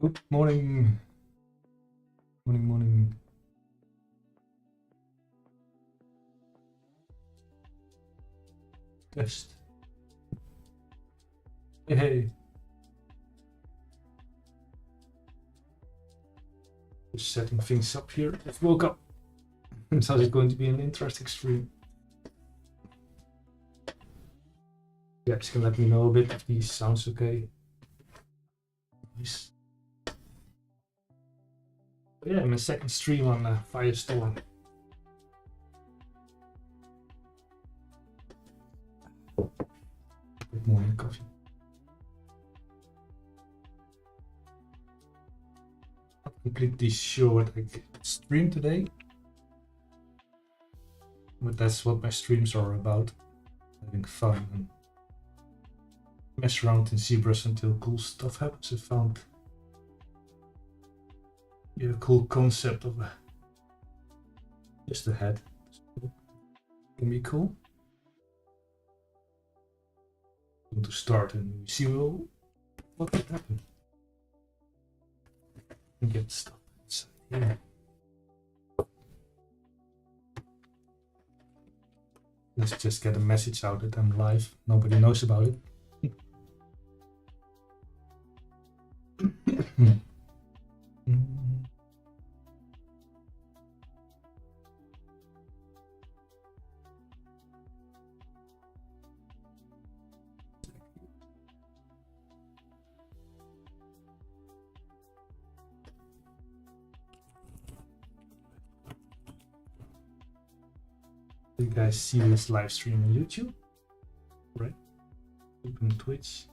Good morning. Morning. Test. Hey. Just setting things up here. Just woke up. So it's going to be an interesting stream. Yeah, just can let me know a bit if these sounds okay. Nice. Yeah, my second stream on Firestorm. Good morning, coffee. Not completely sure what I stream today, but that's what my streams are about. Having fun and mess around in Zebras until cool stuff happens. I found a cool concept of just a head. Can be cool. To start and we see what could happen. And get stuff inside here. Let's just get a message out that I'm live. Nobody knows about it. You guys see this live stream on YouTube, right? Open Twitch.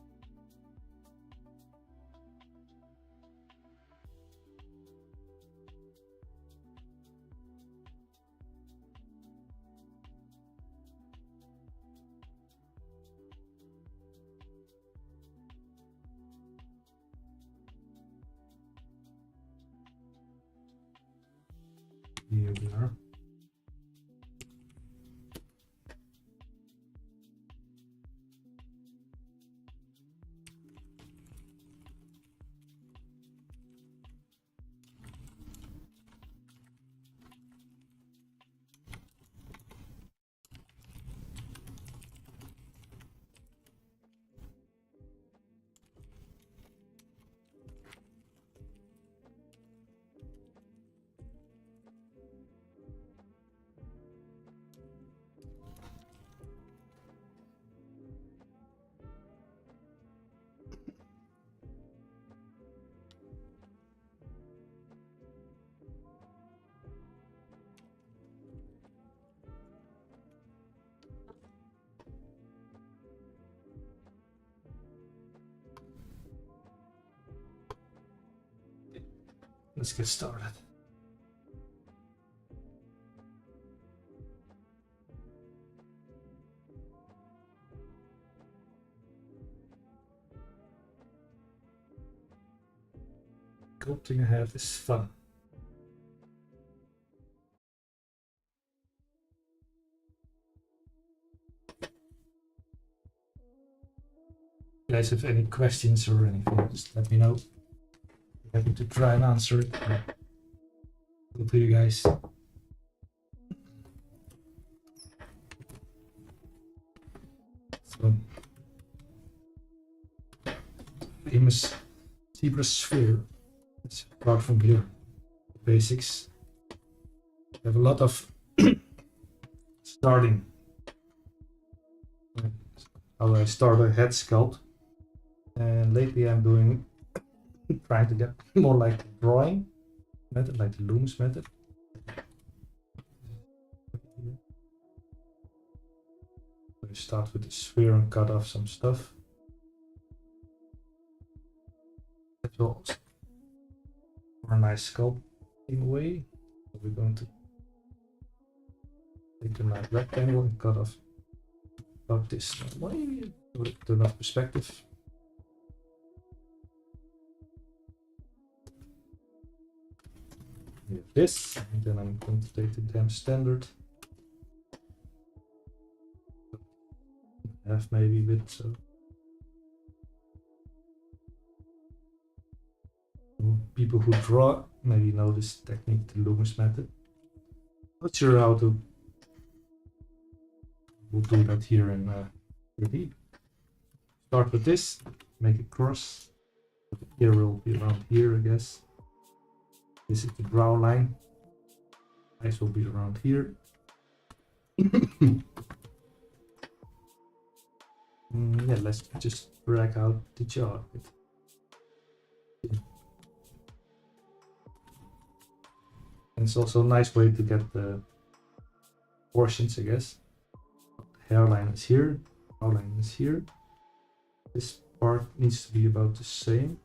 Here we are. Let's get started. Sculpting ahead is fun. If you guys have any questions or anything, just let me know. Happy to try and answer it. Good to you guys. So, famous zebra sphere. Let's start from here. Basics. We have a lot of starting. How I start a head sculpt, and lately I'm doing trying to get more like the drawing method, like the Loomis method. We start with the sphere and cut off some stuff. That will also for a nice sculpting way. So we're going to take a nice rectangle and cut off about this way to enough perspective. This, and then I'm going to take the damn standard. Half maybe a bit, so people who draw maybe know this technique, the Loomis method. Not sure how to. We'll do that here in 3D. Start with this, make a cross. Here will be around here, I guess. This is the brow line. Eyes will be around here. Yeah, let's just drag out the jaw a bit. And it's also a nice way to get the proportions, I guess. The hairline is here, outline is here. This part needs to be about the same.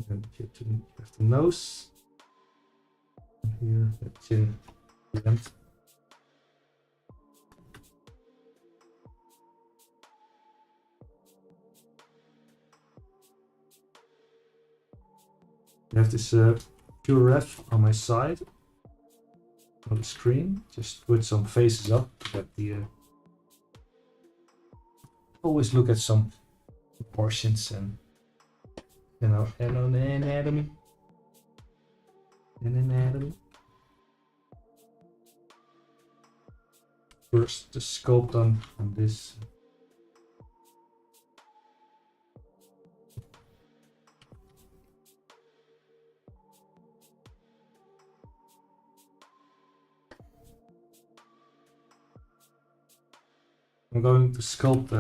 And you have the nose. Here, the chin, the end. I have this pure ref on my side on the screen. Just put some faces up to get the. Always look at some proportions and and on the anatomy. First, the sculpt on this. I'm going to sculpt,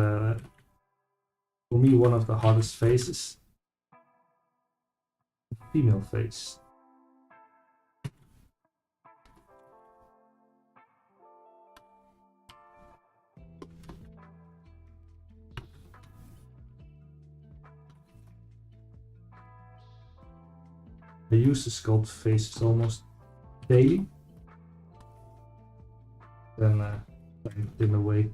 for me, one of the hardest faces. Female face. I use to sculpt faces almost daily. Then in a way.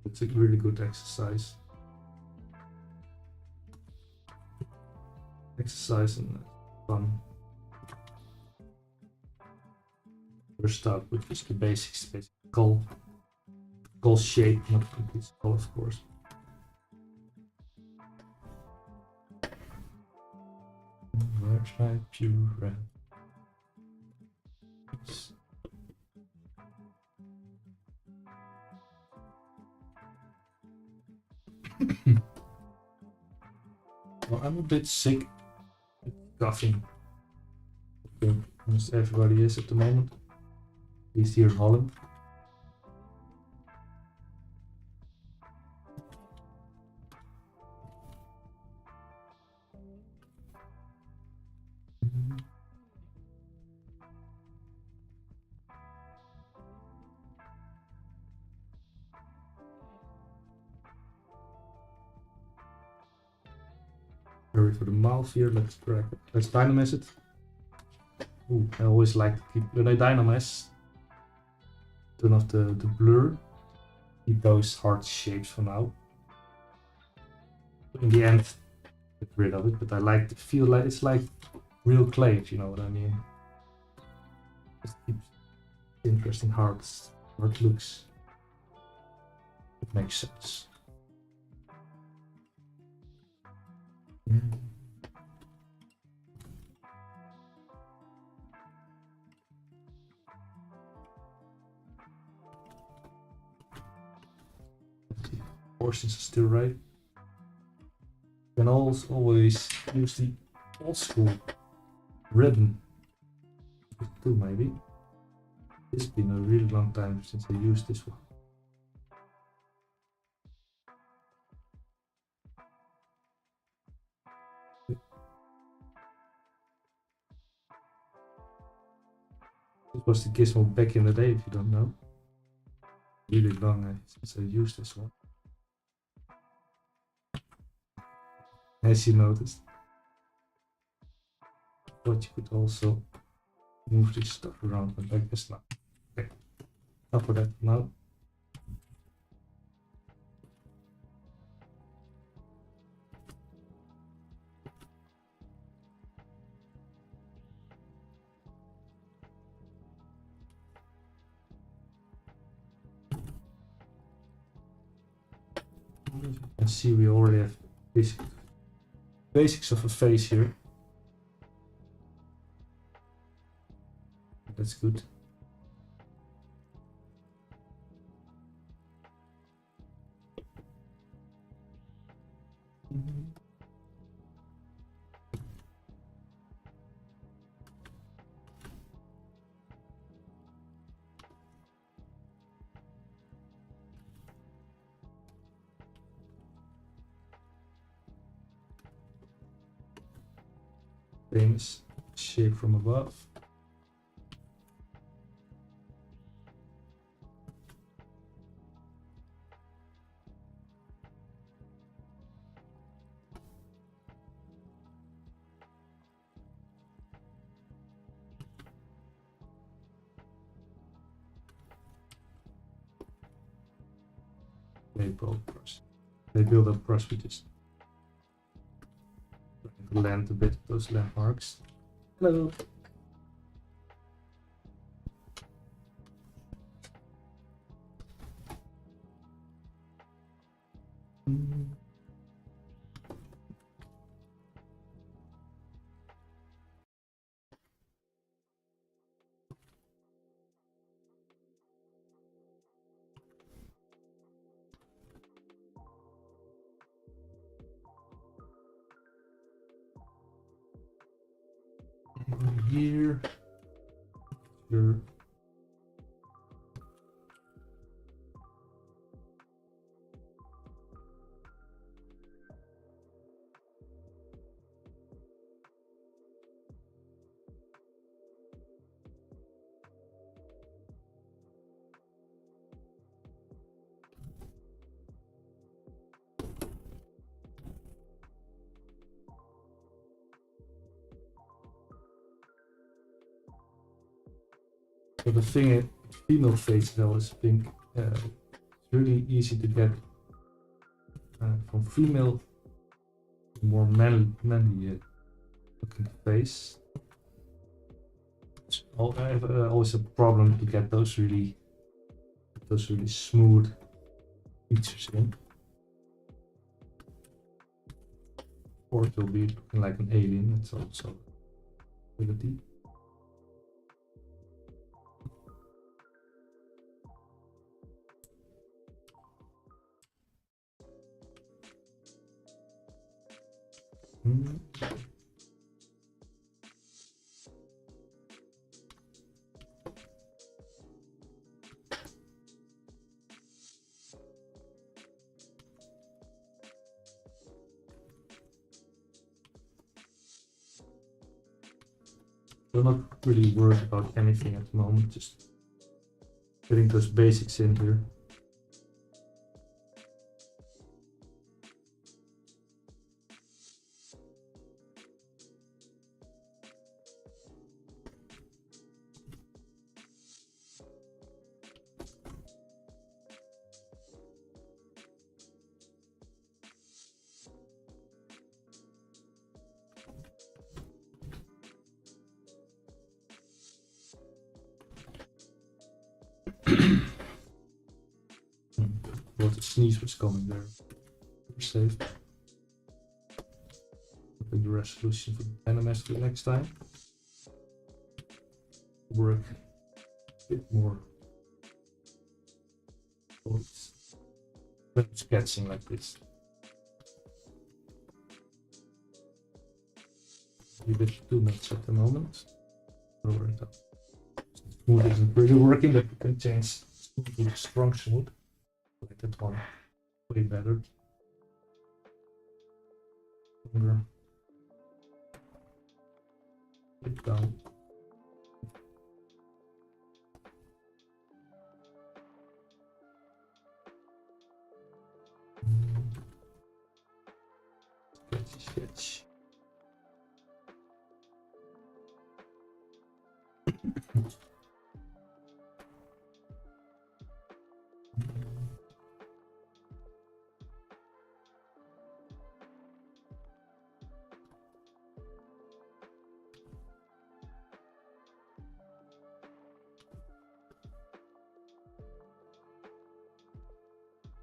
It's a really good exercise. Exercise and fun. First start with just the basics, basic skull shape, not complete skull, of course. Where's my pure red? Well, I'm a bit sick, coughing. Almost everybody is at the moment, at least here in Holland. Sorry for the mouth here, let's dynamize it. Ooh, I always like to keep, when I dynamize, turn off the blur, keep those hard shapes for now. In the end, get rid of it, but I like to feel like it's like real clay, if you know what I mean. Just keeps interesting hard looks. It makes sense. Portions are still right. You can always use the old school ribbon too, maybe. It's been a really long time since I used this one. This was the gizmo back in the day, if you don't know. Really long since I used this one. As you noticed. But you could also move this stuff around, but I guess not. Okay, enough for that now. As you can see, we already have basics of a face here. That's good. Famous shape from above. They build up brush with this. Land a bit of those landmarks. Hello. Here, sure. So the thing is, female face though is pink. It's really easy to get from female to more manly looking face. I have always a problem to get those really smooth features in, or it will be looking like an alien. It's also a ability. I'm not really worried about anything at the moment, just getting those basics in here. Well, the sneeze was coming there. We're safe. Putting the resolution for the animation for next time. Work a bit more. When sketching like this. A bit too much at the moment. Lower it up. Smooth isn't really working, but we can change smooth to strong smooth. Like that one. Way better. Longer. Bit down. Sketch.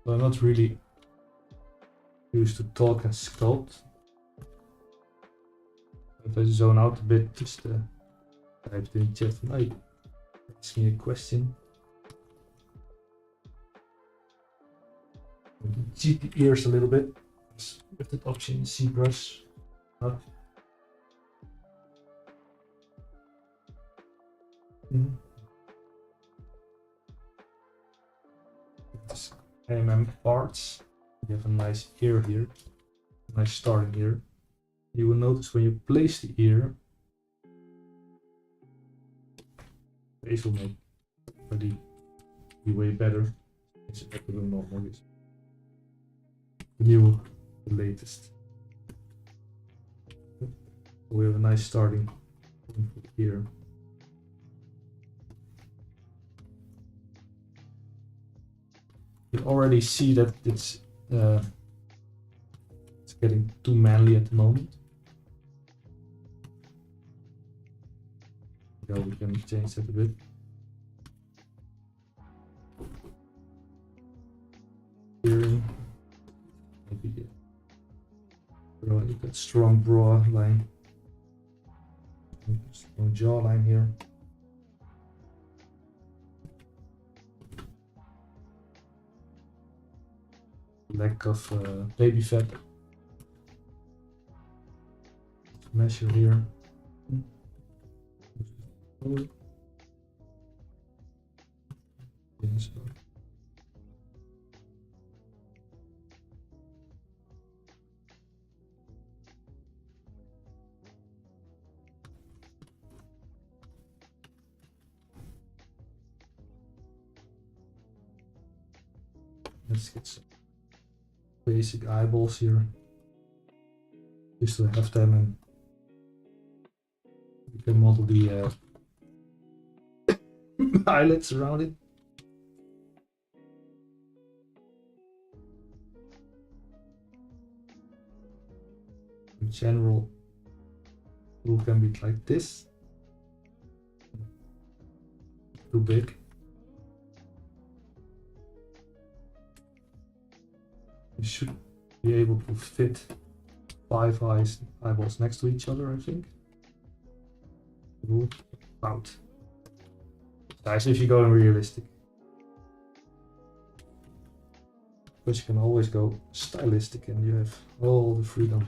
Well, not really used to talk and sculpt. If I zone out a bit, just type in chat van, hey, ask me a question. Cheat the ears a little bit with that option ZBrush up. This parts. You have a nice ear here, nice starting ear. You will notice when you place the ear, face will make already be way better. It's back to the normal. The new, the latest. We have a nice starting here. You can already see that it's getting too manly at the moment. Yeah, we can change that a bit. Hearing, maybe look at strong brow line, strong jawline here. Lack of baby fat. Measure here. Let's get some basic eyeballs here, just to have them, and you can model the eyelids around it. In general, it can be like this, too big. You should be able to fit 5 eyeballs next to each other, I think. About. Nice if you go in realistic. But you can always go stylistic and you have all the freedom.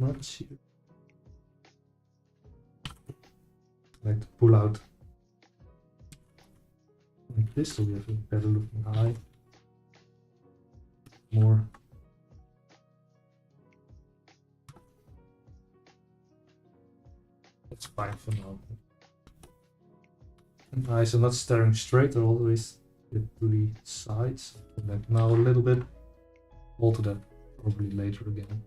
Much here. Like to pull out like this, so we have a better looking eye. More. That's fine for now. And eyes are not staring straight, they're always to the sides. Like now a little bit. Alter that probably later again.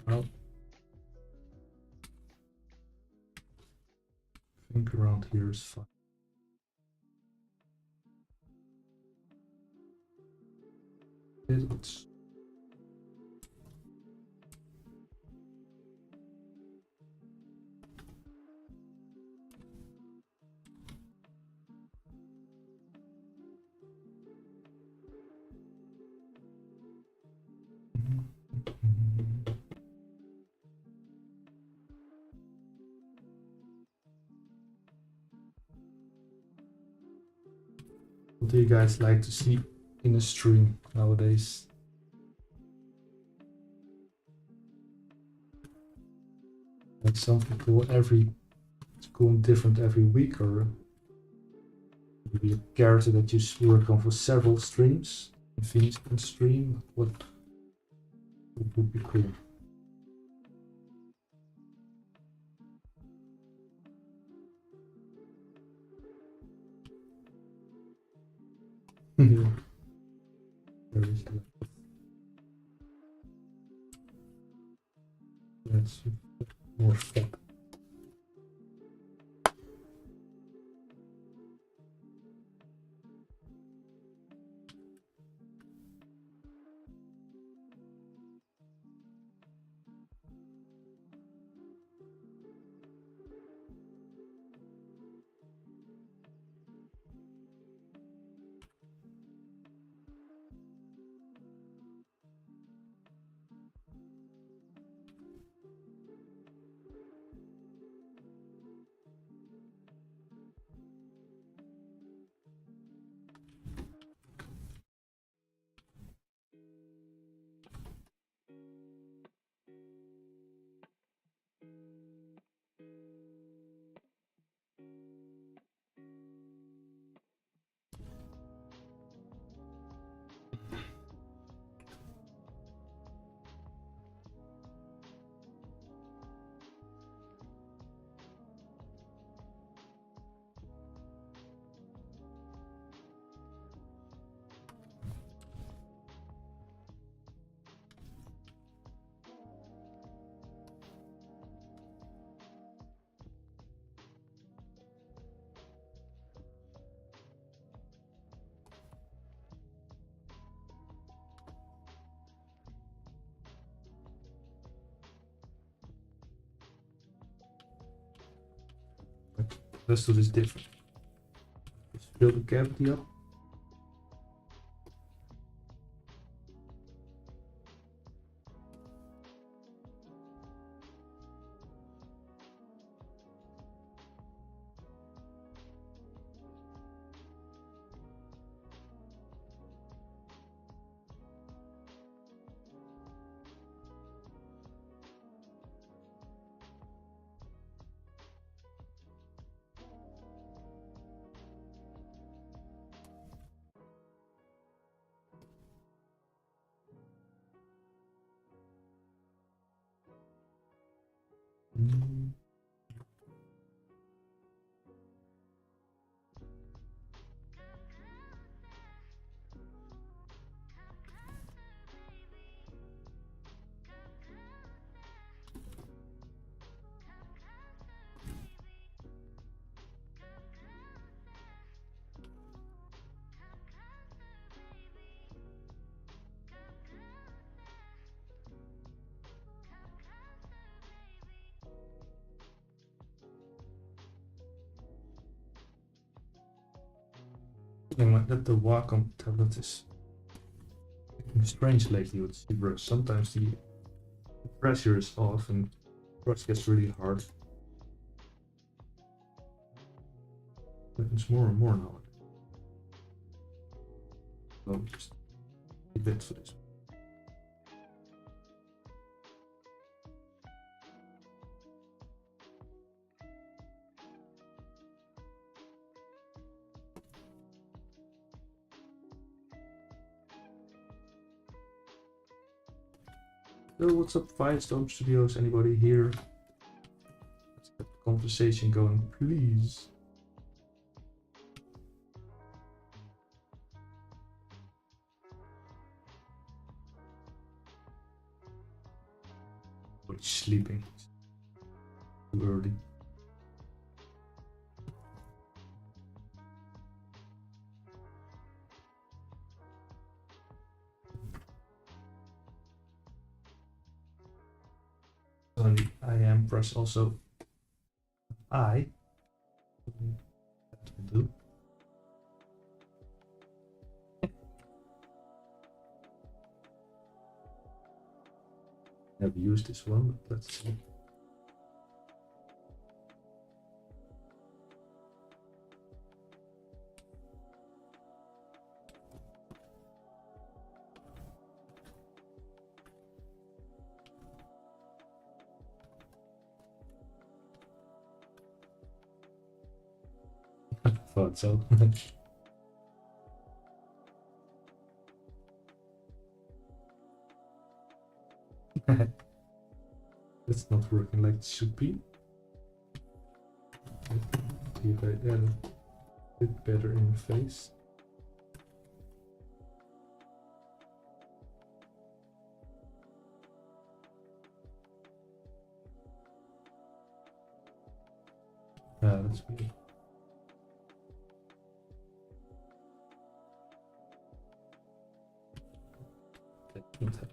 Well, I think around here is fine. It's what do you guys like to see in a stream nowadays? Like something cool different every week, or maybe a character that you work on for several streams? Infinity can stream. What would be cool? There is a lack of. Let's put more step. Let's do this different. Let's fill the cavity up. Mm. That the Wacom tablet is strange lately with ZBrush. Sometimes the pressure is off and brush gets really hard. Happens more and more now. So just a bit for this. So what's up, Firestorm Studios? Anybody here? Let's get the conversation going, please. But sleeping too early. On the I am press also I. That will do. Never used this one, but let's see. Thought so. It's not working like it should be. See if I add a bit better in the face. Yeah, that's weird. That can't happen.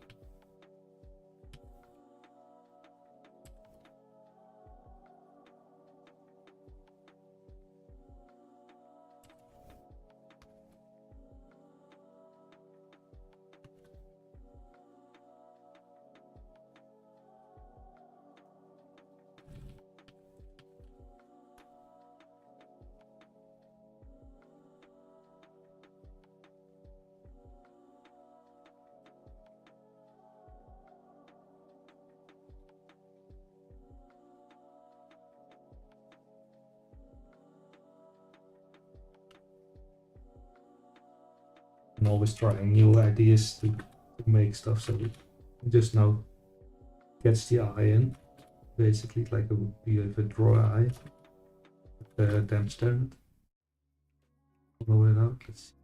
And always trying new ideas to make stuff so it just now gets the eye in. Basically, like it would be a draw eye. Damp stand. Blow it out. Let's see.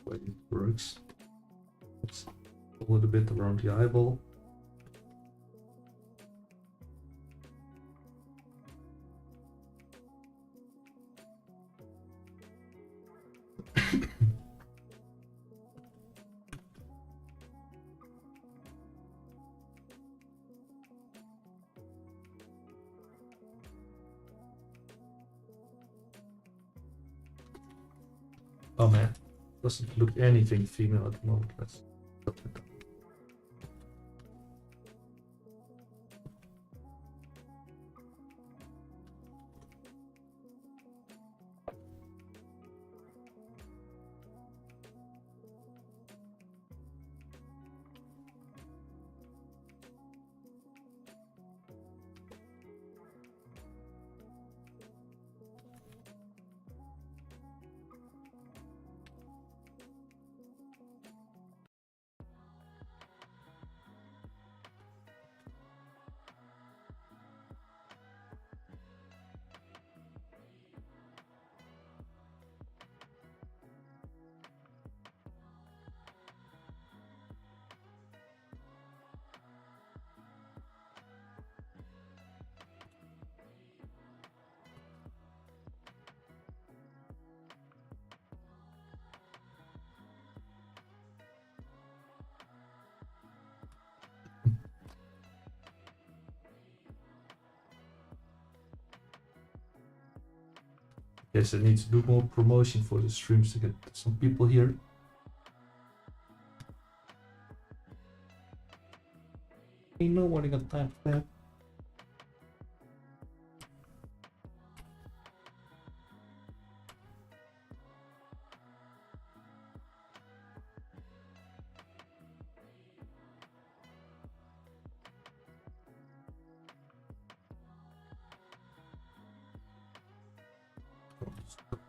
Way it works. Let's pull it a bit around the eyeball. Oh man, doesn't look anything female at the moment. Let's stop it. Yes, I need to do more promotion for the streams to get some people here. Ain't nobody got time for that.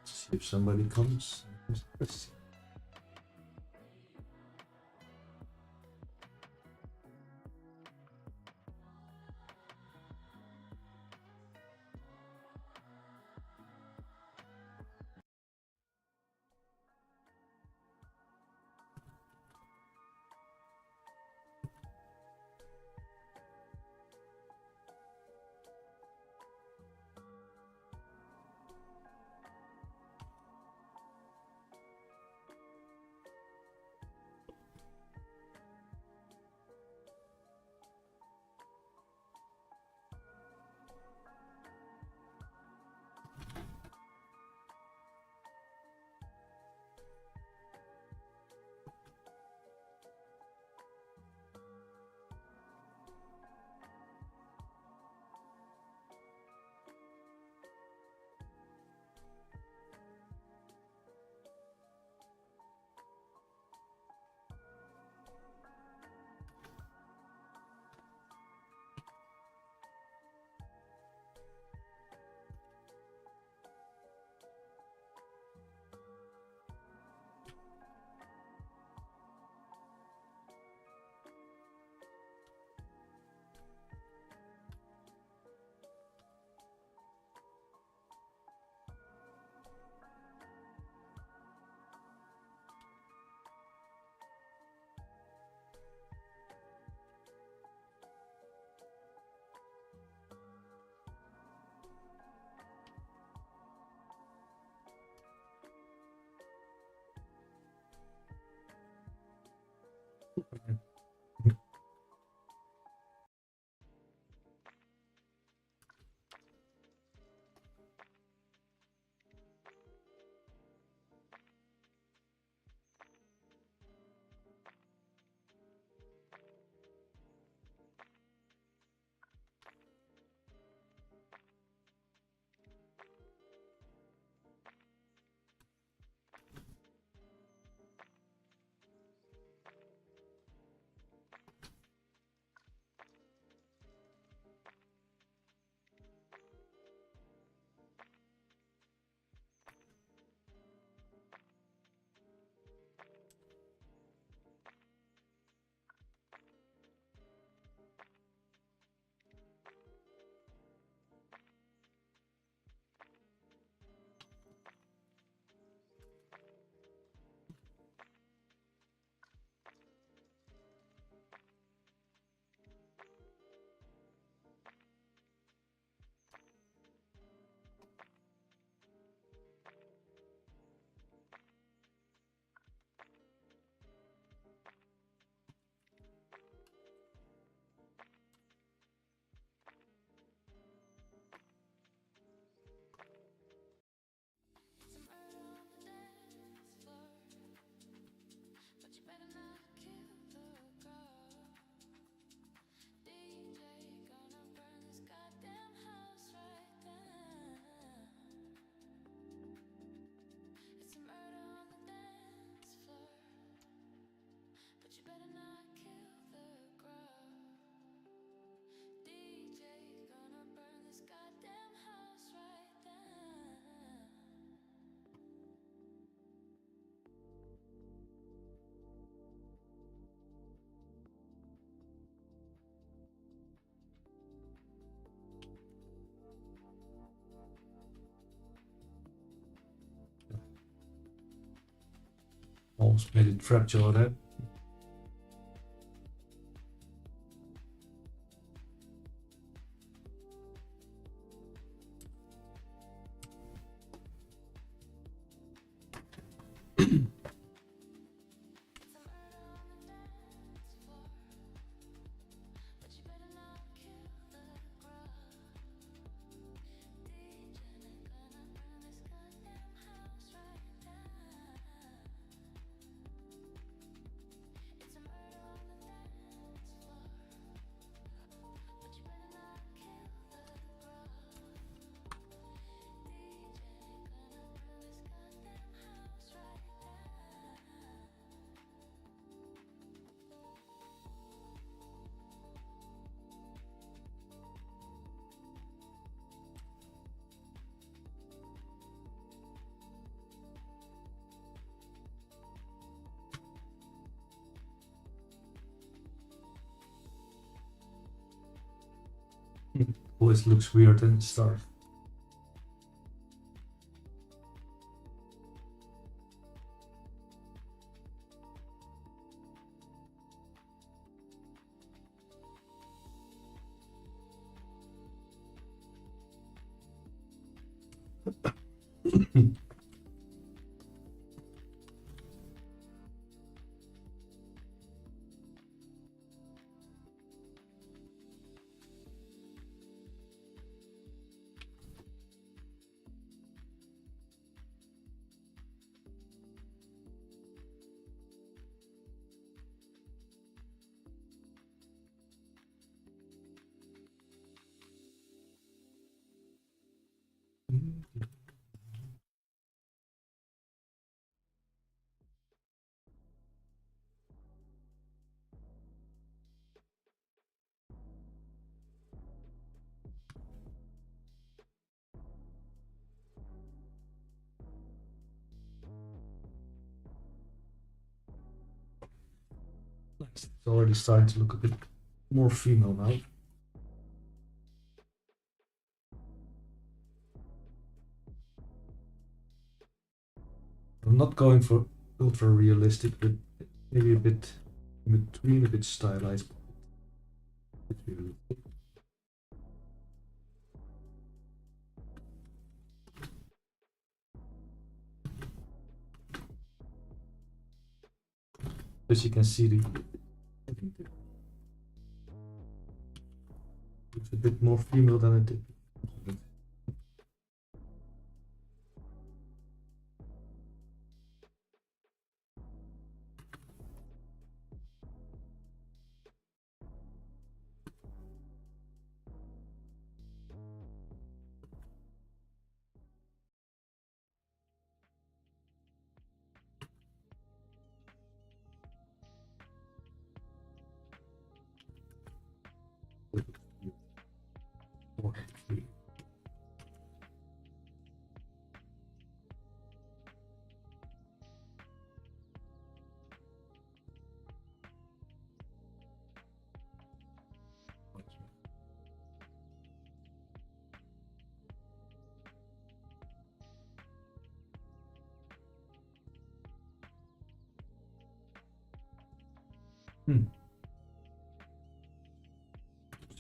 See if somebody comes. Let's see. Almost made it fractal there. Always looks weird in the start. It's already starting to look a bit more female now. I'm not going for ultra realistic, but maybe a bit in between, a bit stylized. A bit realistic. As you can see, a bit more female than it did.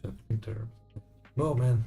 So I think they're... Oh man.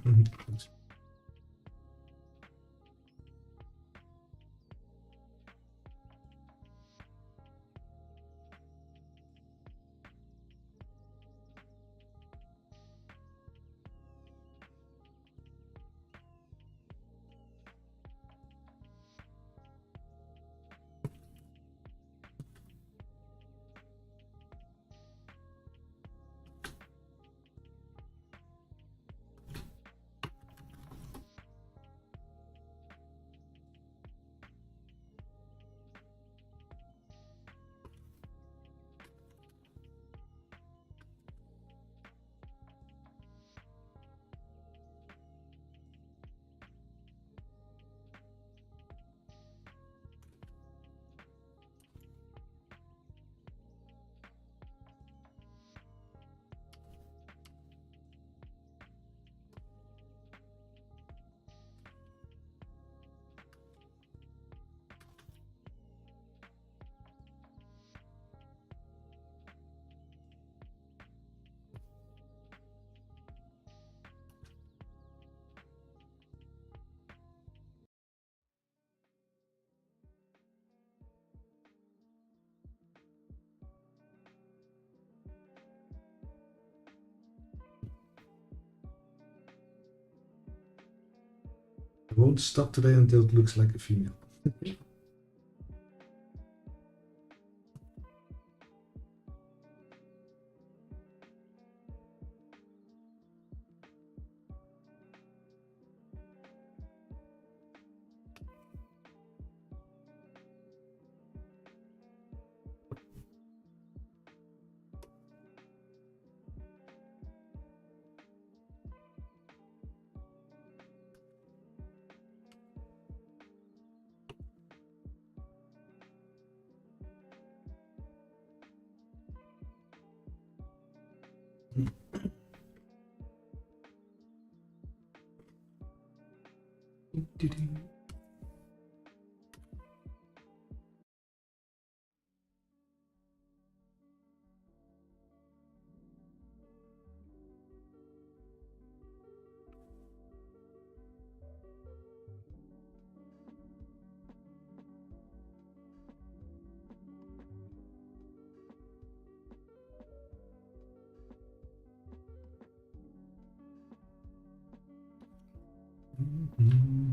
I won't stop today until it looks like a female.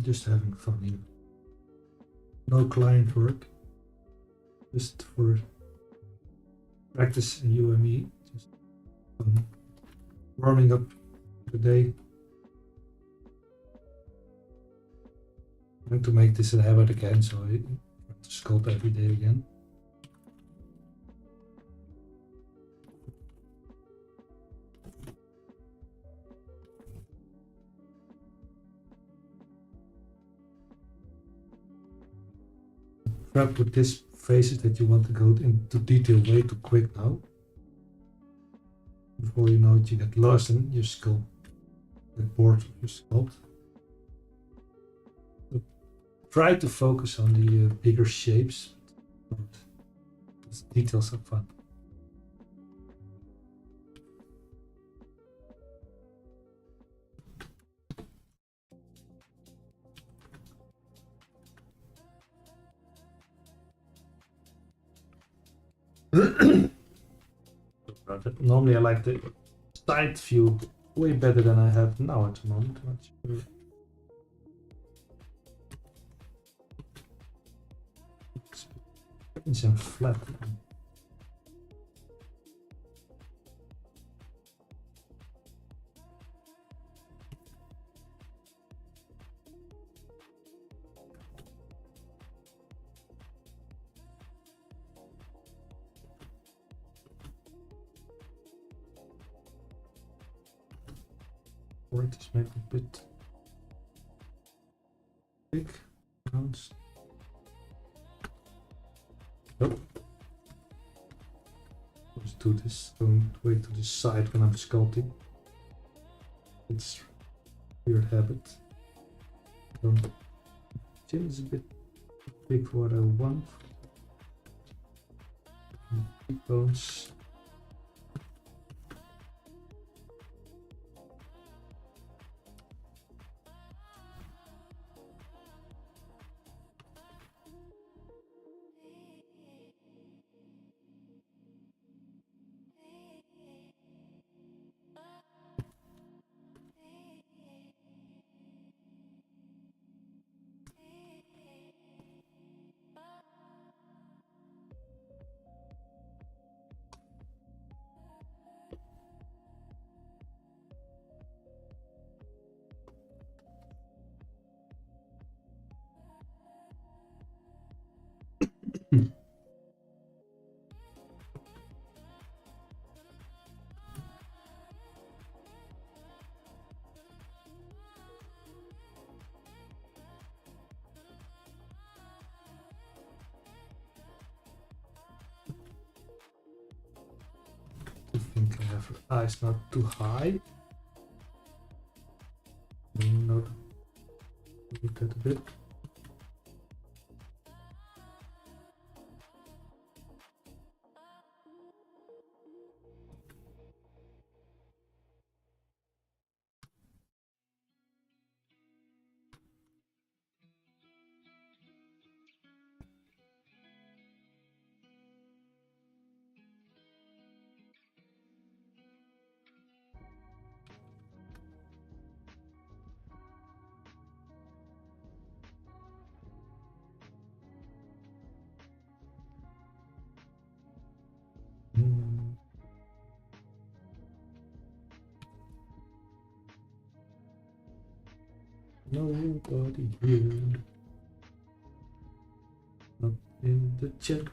Just having fun here. No client work. Just for practice and you and me. Just warming up the day. I'm going to make this a habit again, so I have to sculpt every day again. Prep with this phases that you want to go into detail way too quick now. Before you know it, you get lost in your sculpt, get bored of your sculpt. So try to focus on the bigger shapes. The details are fun. Normally I like the side view way better than I have now at the moment. Not sure. It's some flat. Or it is maybe a bit big. Bounce. Nope. Let's do this. Don't wait to the side when I'm sculpting. It's a weird habit. Chin is a bit big for what I want. Cheekbones. I think I have her eyes not too high. Not look at a bit. Nobody here. Not in the chat.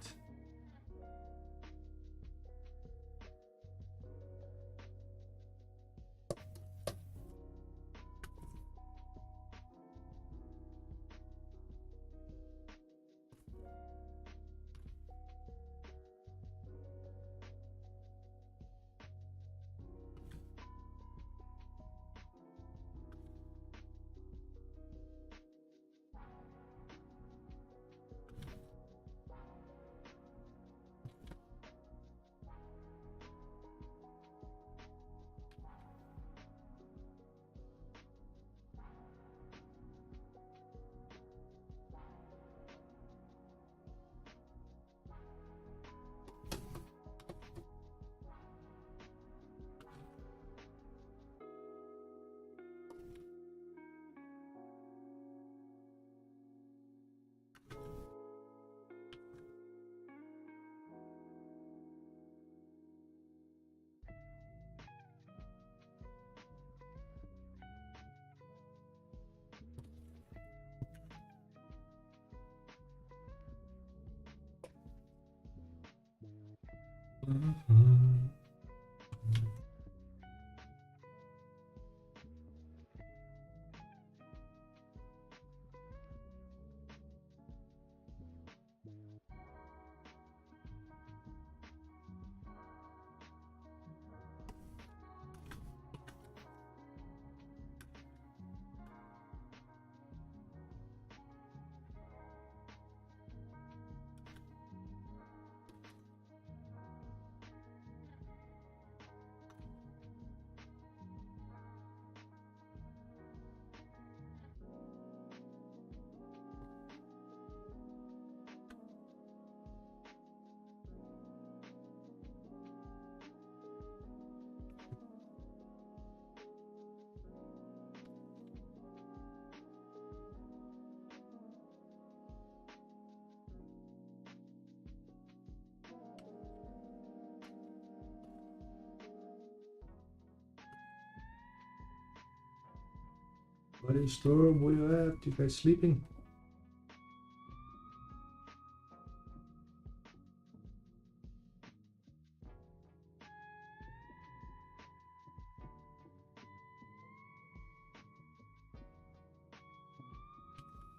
Firestorm, where you at? You guys sleeping?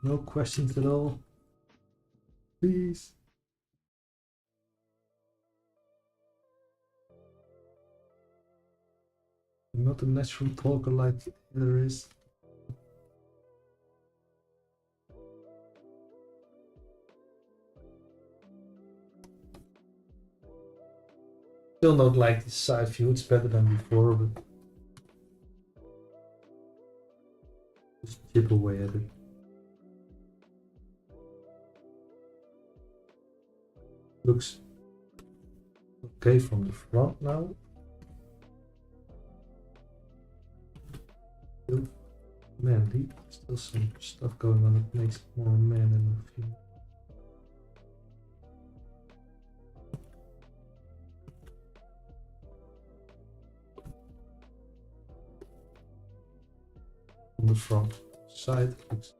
No questions at all? Please. I'm not a natural talker like there is. Still not like the side view, it's better than before, but just chip away at it. Looks okay from the front now. Still manly, still some stuff going on that makes it more man than a female. On the front side looks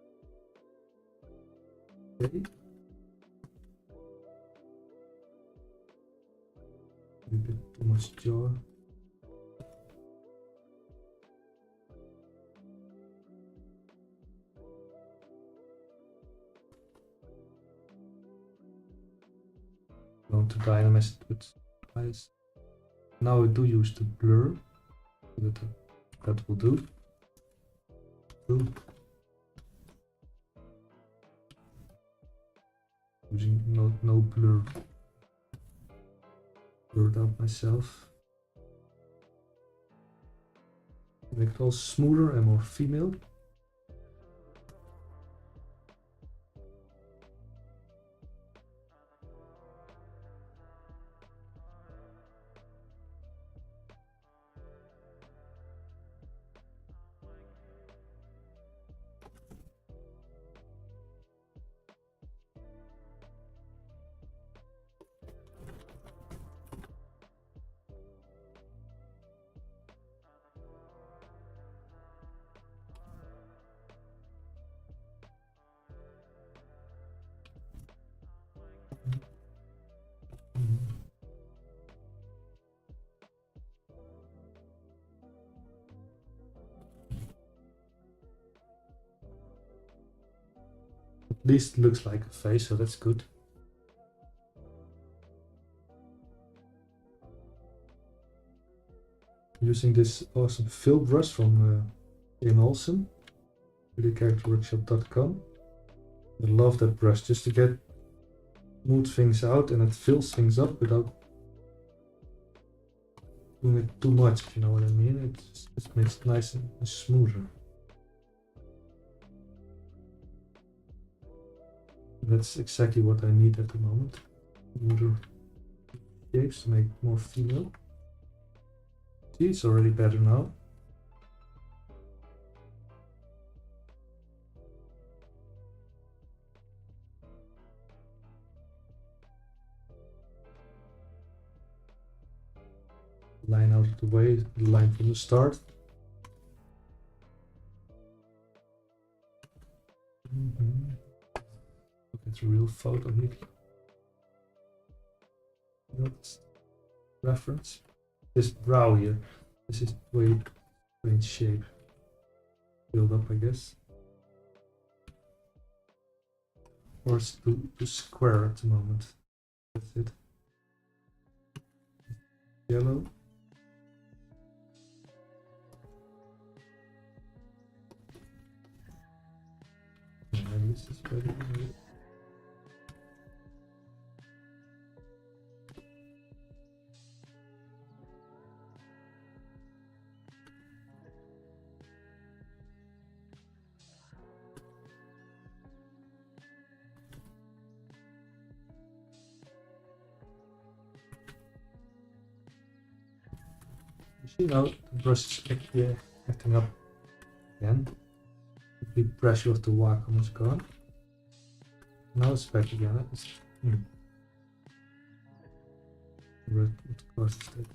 okay. A bit too much jaw. Going to dynamize it with eyes. Now I do use the blur. That will do. Using no blur. Blurred out myself. Make it all smoother and more female. At least it looks like a face, so that's good. Using this awesome fill brush from Ian Olsen, videocharacterworkshop.com. I love that brush just to get smooth things out, and it fills things up without doing it too much, if you know what I mean. It just makes it nice and smoother. That's exactly what I need at the moment. Smoother shapes to make it more female. See, it's already better now. Line out of the way, the line from the start. Look at the real photo here. That's reference. This brow here. This is way strange shape. Build up, I guess. Or it's too square at the moment. That's it. Yellow. And this is better. You see now the brush is actually acting up again. The big pressure of the Wacom is gone. Now it's back again. It's, What cost is that?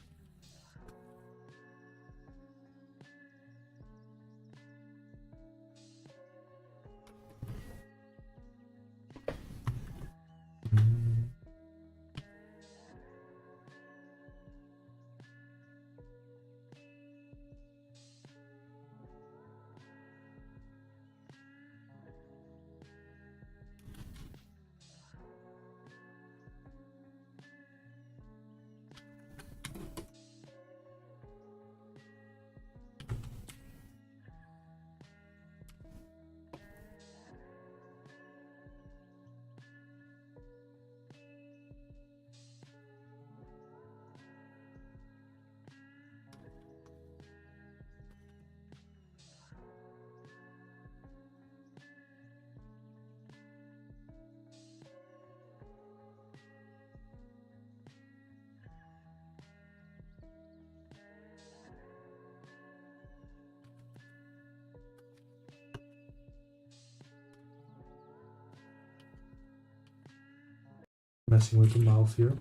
Messing with the mouth here.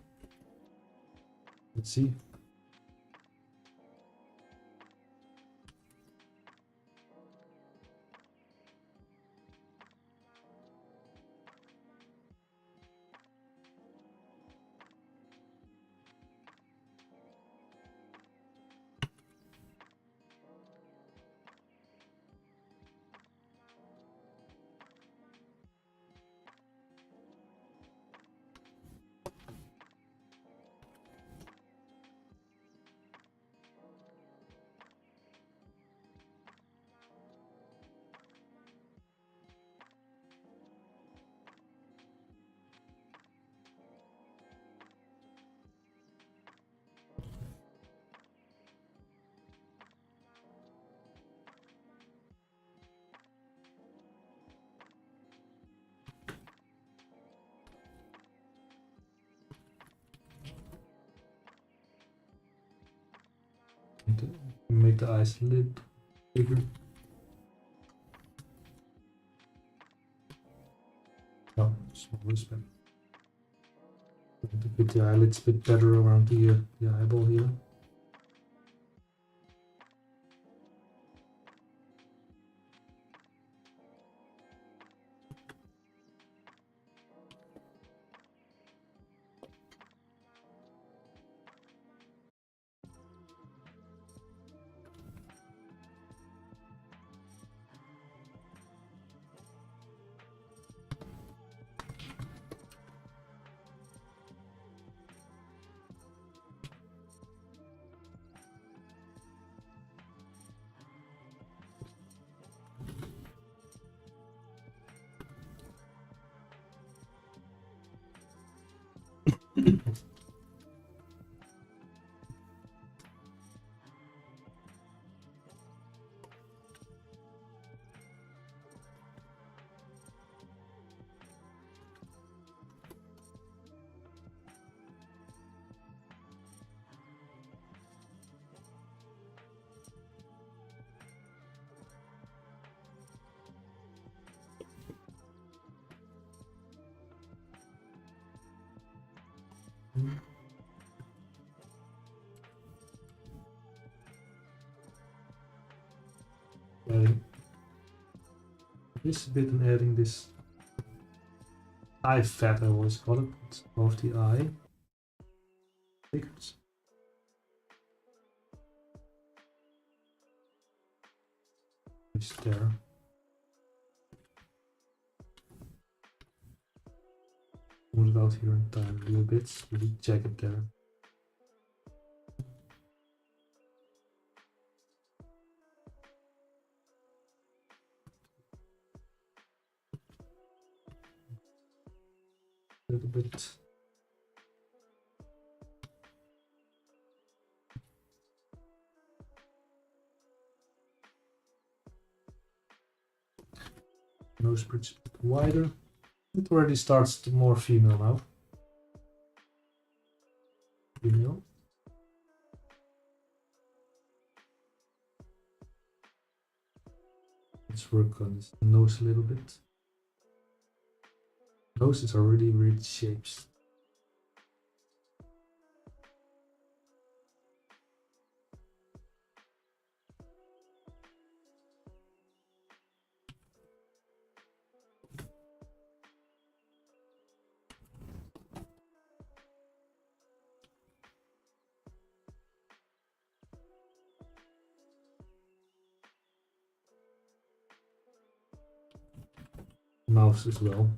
Let's see. Make the eyes a little bigger. No, smaller is better. To get the eyelids a bit better around the eyeball here. Adding this a bit and adding this eye fat, I always call it. It's above the eye. Figures. It's there. Move it out here entirely a bit with the jacket there. A little bit. Nose bridge a bit wider. It already starts to more female now. Female. Let's work on this nose a little bit. Noses are really weird shapes. Mouths as well.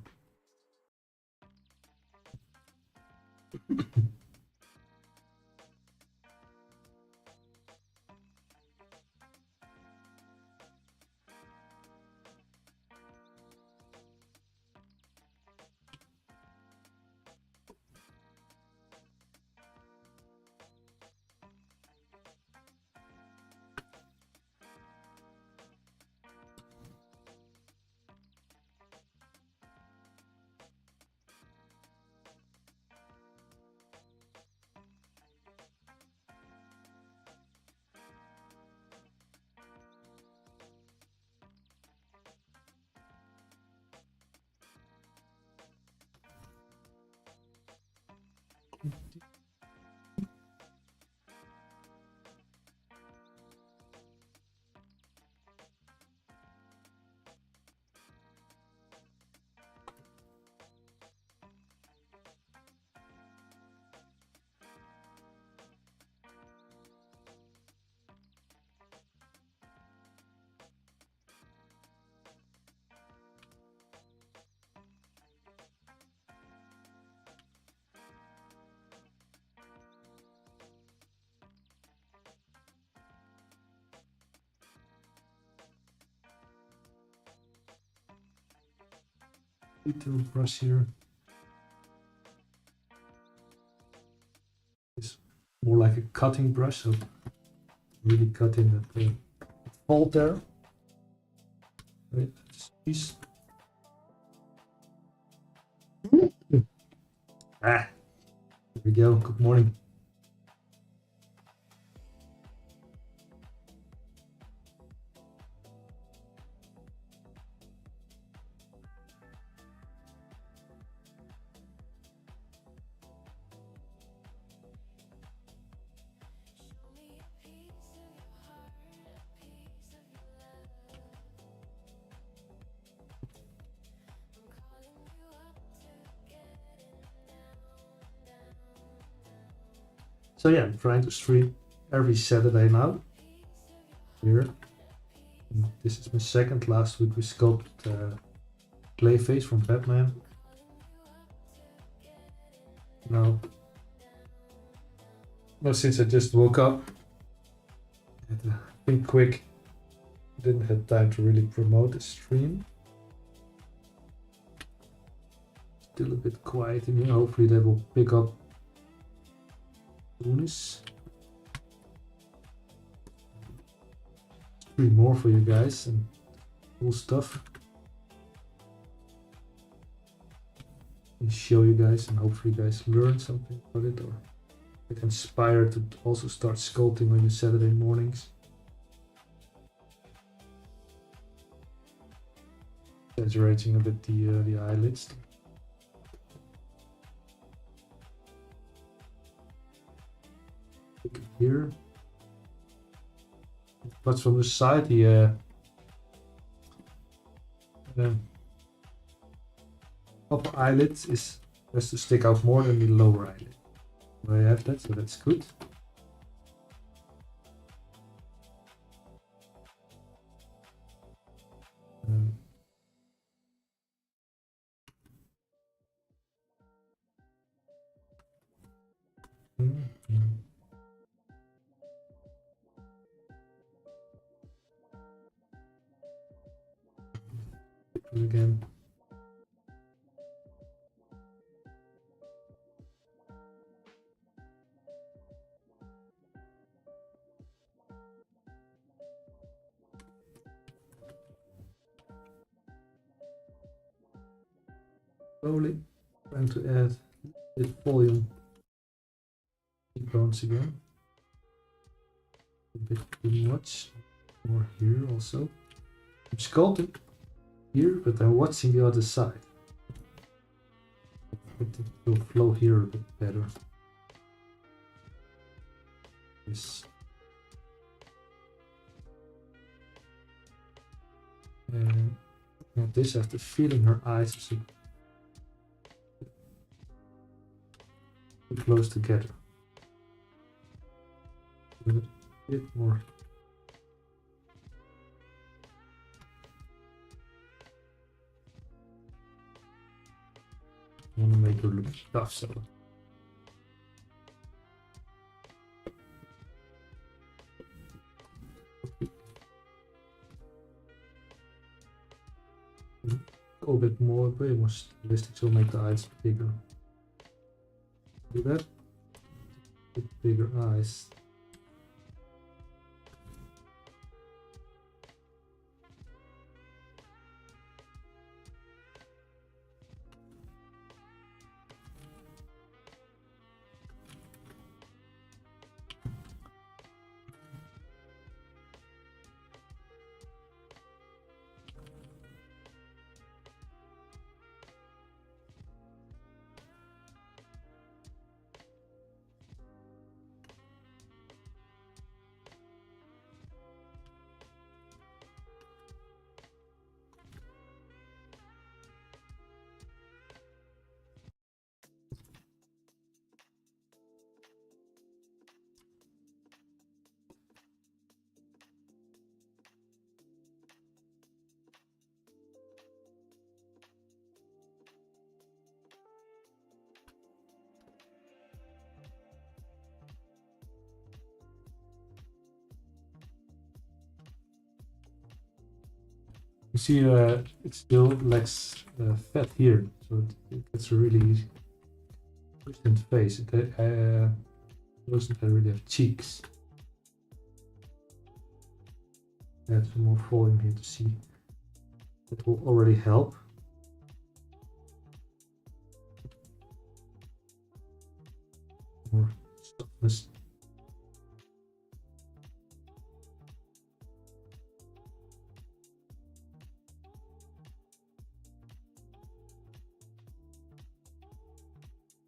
Little brush here. It's more like a cutting brush, so really cutting that fault there. Right, piece. Ah, there we go. Good morning. So yeah, I'm trying to stream every Saturday now. Here. And this is my second. Last week we sculpted Clayface from Batman. Now, since I just woke up, I had to think quick. Didn't have time to really promote the stream. Still a bit quiet in here. Hopefully that will pick up. Stream more for you guys and cool stuff. And show you guys, and hopefully you guys learn something about it or get inspired to also start sculpting on your Saturday mornings. Exaggerating a bit the eyelids. Here, but from the side, the upper eyelid has to stick out more than the lower eyelid. So I have that, so that's good. Again. Slowly trying to add a bit volume bones again. A bit too much. More here also. I'm sculpting here, but I'm watching the other side. It will flow here a bit better. Yes. And this has the feeling her eyes are too close together. A bit more. I want to make her look tough, so. Go a bit more, way more stylistic, so make the eyes bigger. Do that. Bit bigger eyes. You see, it still lacks fat here, so it gets really pushed in the face. It doesn't really have cheeks. Add some more volume here to see. That will already help. More softness.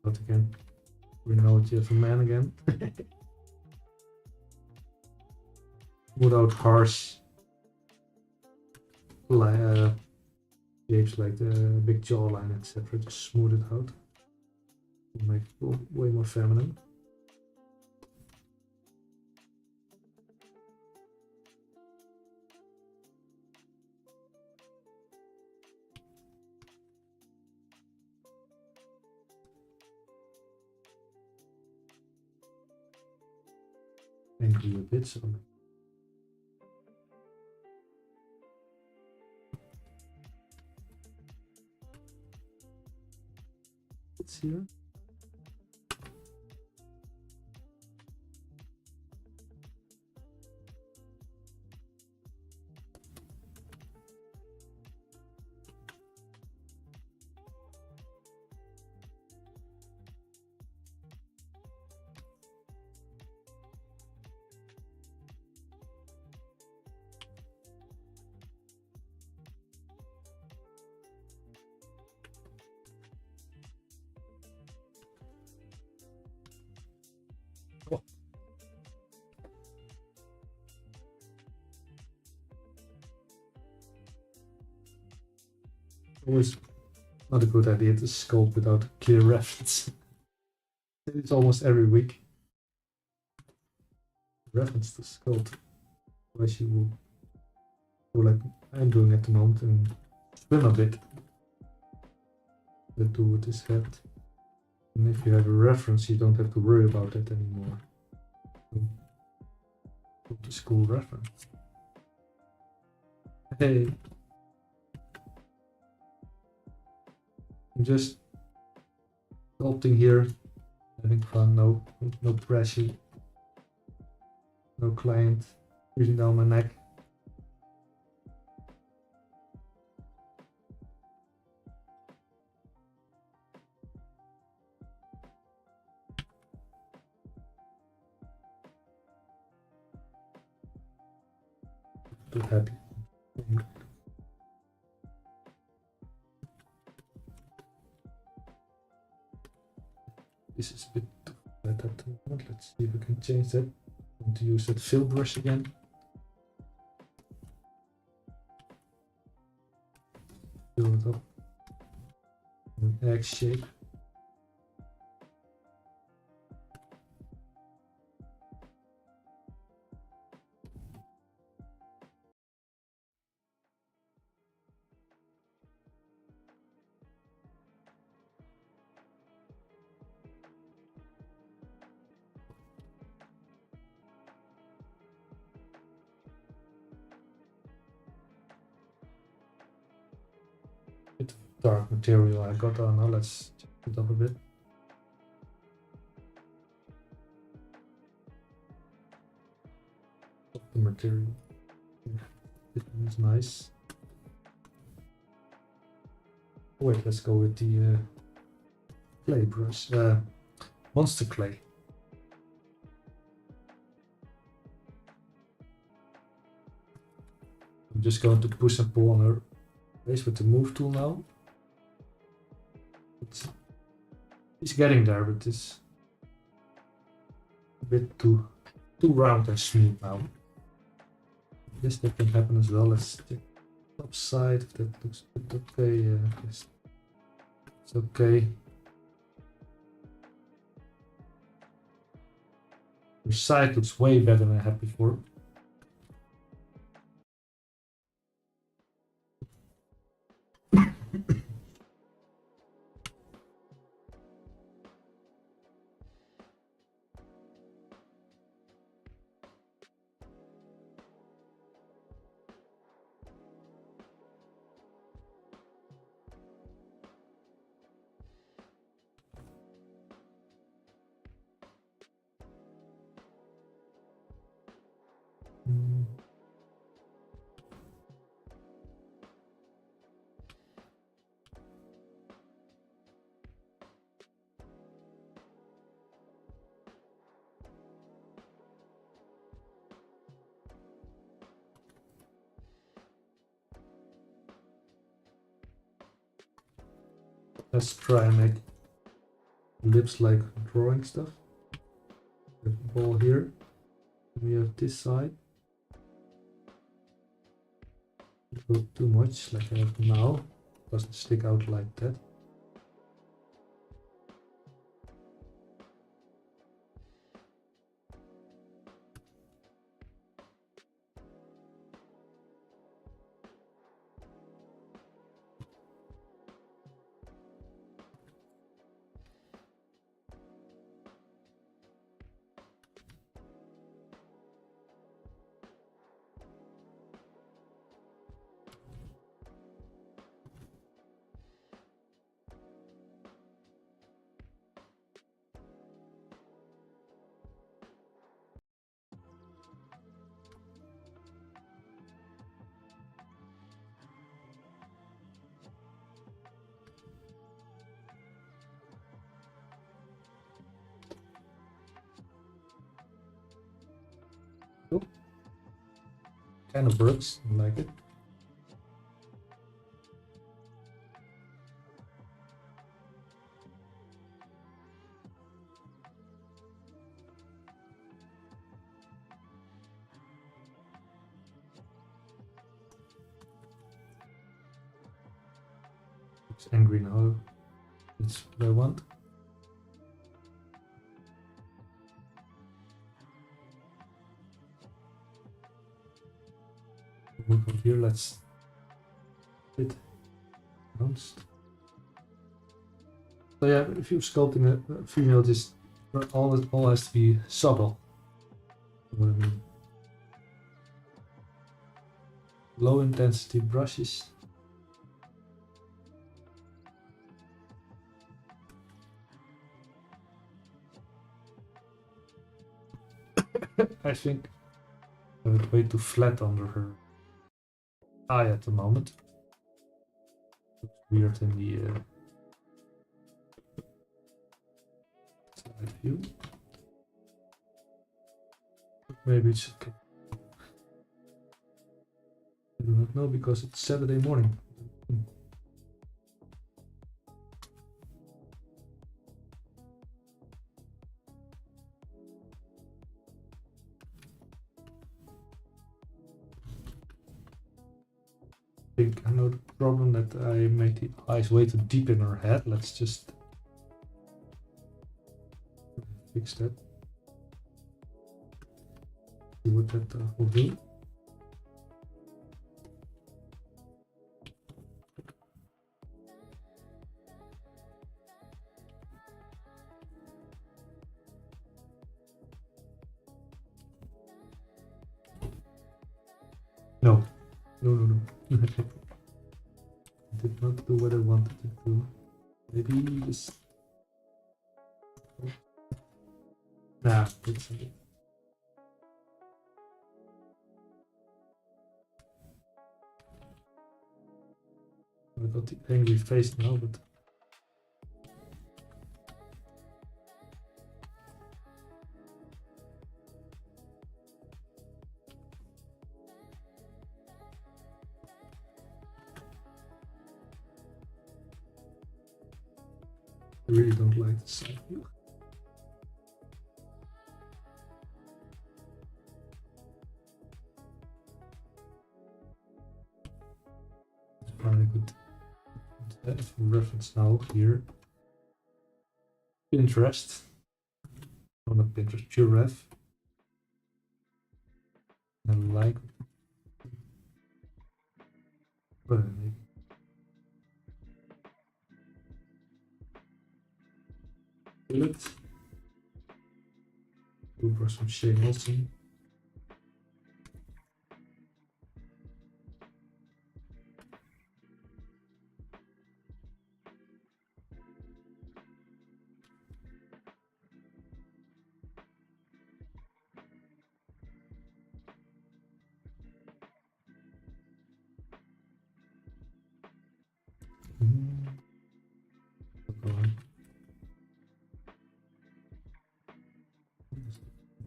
But again, we know that you have a man again. Without harsh shapes like the big jawline, etc. Just smooth it out. Make it way more feminine. And do a bit so. It's here. Oh. Always not a good idea to sculpt without a clear reference. It's almost every week. Reference to sculpt. Otherwise you will go like I'm doing at the moment and swim a bit. That do with his head. And if you have a reference, you don't have to worry about it anymore. Go to school reference. Hey. I'm just sculpting here, having fun, no pressure, no client breathing down my neck. Too happy. This is a bit too flat at the moment. Let's see if we can change that. I want to use that fill brush again. Fill it up. An egg shape. Dark material I got on. Now let's check it up a bit. The material. It is nice. Wait, let's go with the clay brush. Monster clay. I'm just going to push and pull on her face with the move tool now. It's getting there, but it's a bit too round and smooth now. Yes, that can happen as well. Let's check the top side if that looks okay. Yes, it's okay. The side looks way better than I had before. Let's try and make lips like drawing stuff. We have a ball here. We have this side. Don't go too much like I have now. Doesn't stick out like that. Oh, kind of works. I like it. It's angry now. It's what I want. Work on here. Let's it bounced. So yeah, if you're sculpting a female, just all has to be subtle. What I mean. Low intensity brushes. I think I have it way too flat under her eye at the moment. Looks weird in the side view. Maybe it should come. I do not know because it's Saturday morning. I know the problem that I made the eyes way too deep in her head. Let's just fix that. See what that will do. No. Did not do what I wanted it to do. Maybe this. Nah, that's it. I got the angry face now, but I really don't like the side view. Probably good. For reference now here. Pinterest. Oh, not Pinterest, PureRef. I like. Maybe. It. Go for some Shea Moulton.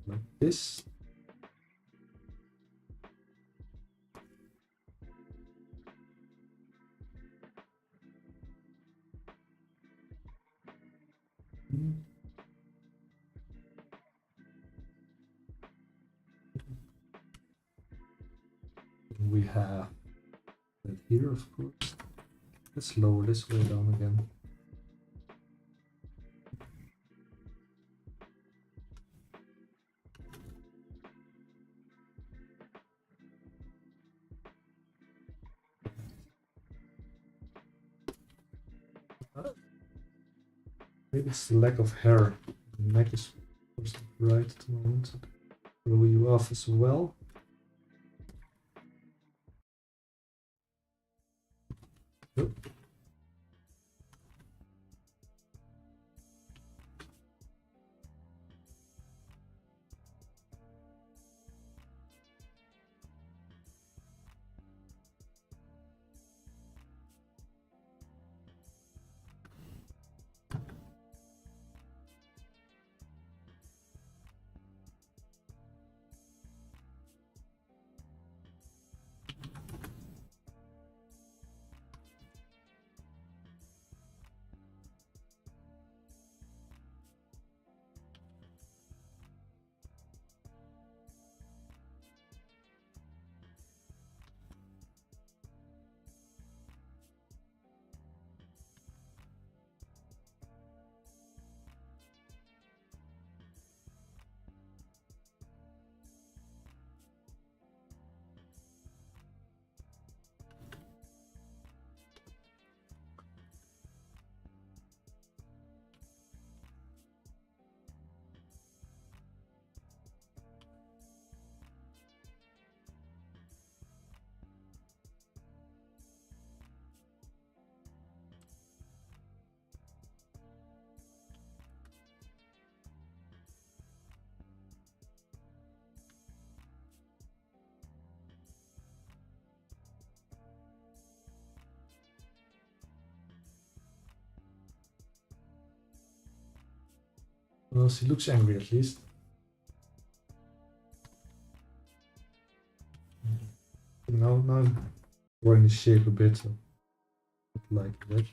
Like this. have that here, of course. Let's lower this way down again. Maybe it's the lack of hair. The neck is right at the moment. Throw you off as well. Yep. Well, she looks angry at least. Now I'm drawing the shape a bit, so like that.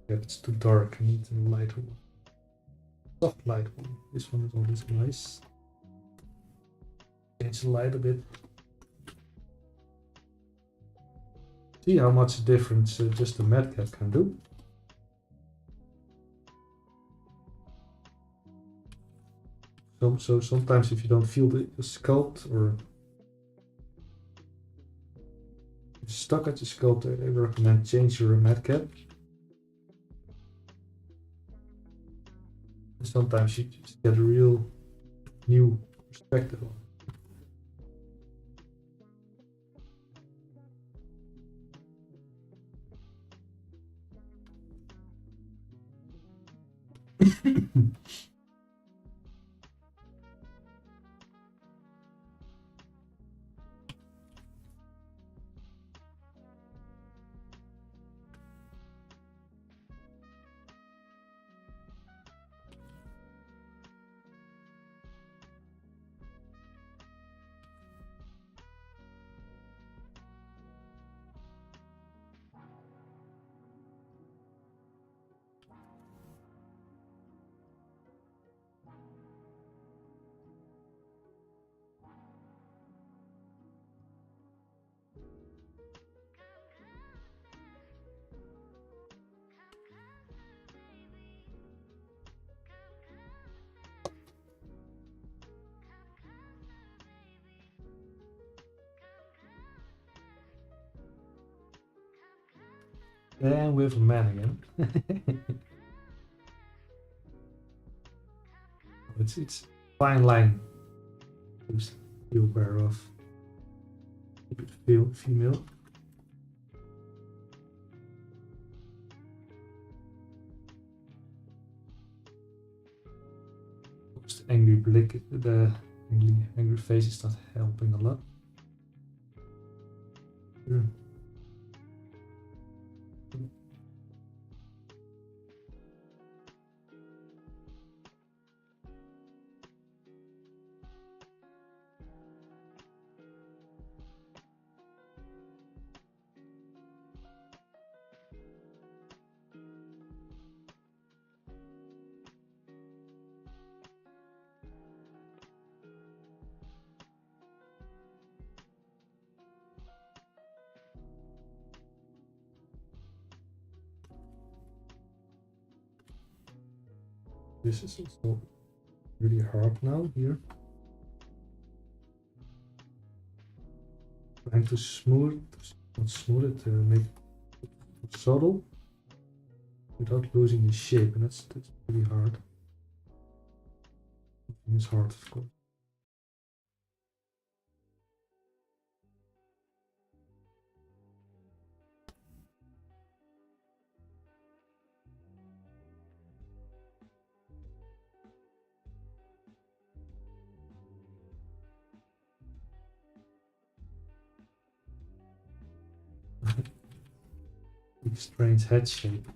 Yeah, it's too dark. I need a light one. Soft light one. This one is always nice. Change the light a bit. See how much difference just a mad cat can do. So sometimes if you don't feel the sculpt or you're stuck at the sculpt, I recommend change your mad cat. Sometimes you just get a real new perspective on it. And we have a man again. It's fine line to be aware of. Keep it female. The angry blick, the angry face is not helping a lot. Sure. This is also really hard now here. Trying to smooth, not smooth it, make it subtle without losing the shape, and that's really hard. It's hard, of course. Big strange head shape.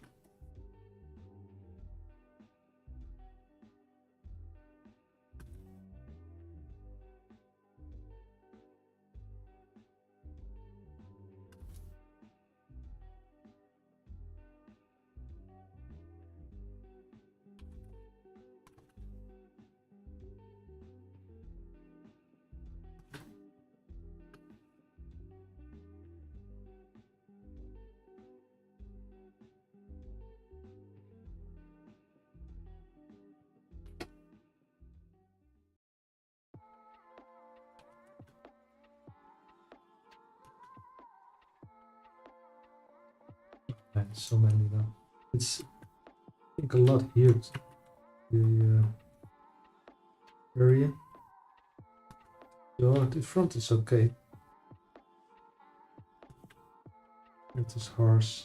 And so many now. It's I think a lot here. The area. So the front is okay. It is harsh.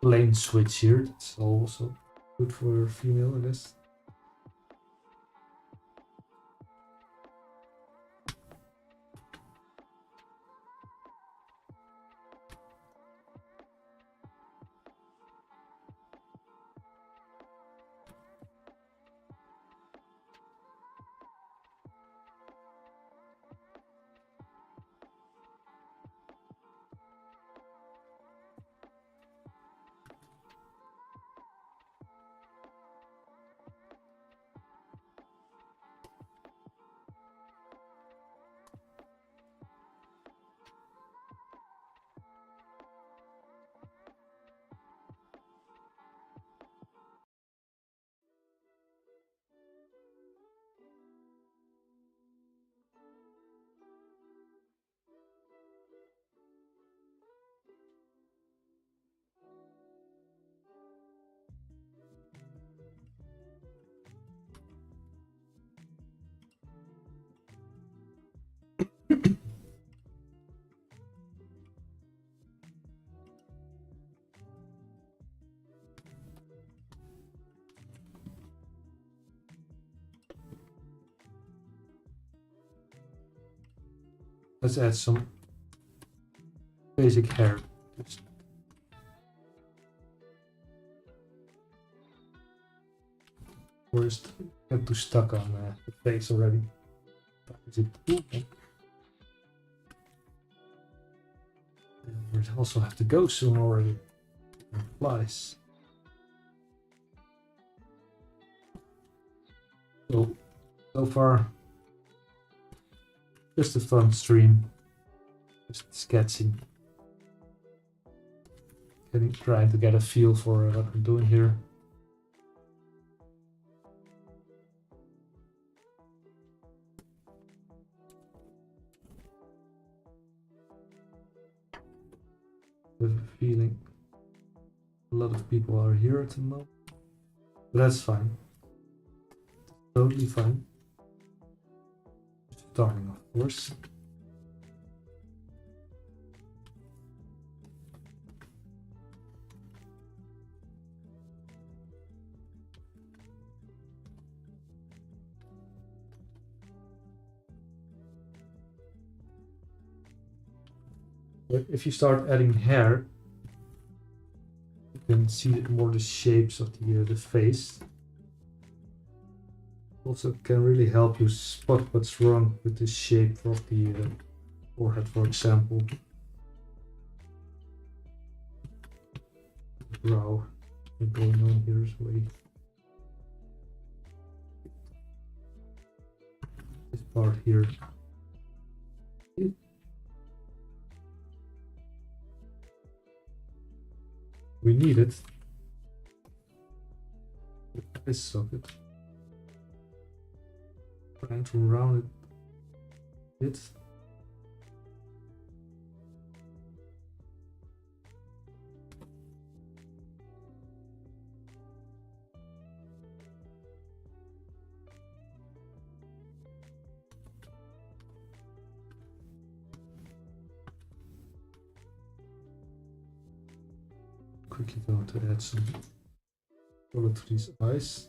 Lane switch here. That's also good for a female, I guess. Let's add some basic hair. Just first, get too stuck on the face already. Is it okay? We also have to go soon already. Flies. So far, just a fun stream. Just sketching. Trying to get a feel for what I'm doing here. With a feeling a lot of people are here at the moment. But that's fine. Totally fine. Starting, of course. But if you start adding hair, you can see more the shapes of the face. Also can really help you spot what's wrong with the shape of the forehead, for example. Brow going on here is way. This part here. We need it. this socket. Trying to round it a bit. Quickly going to add some color to these eyes.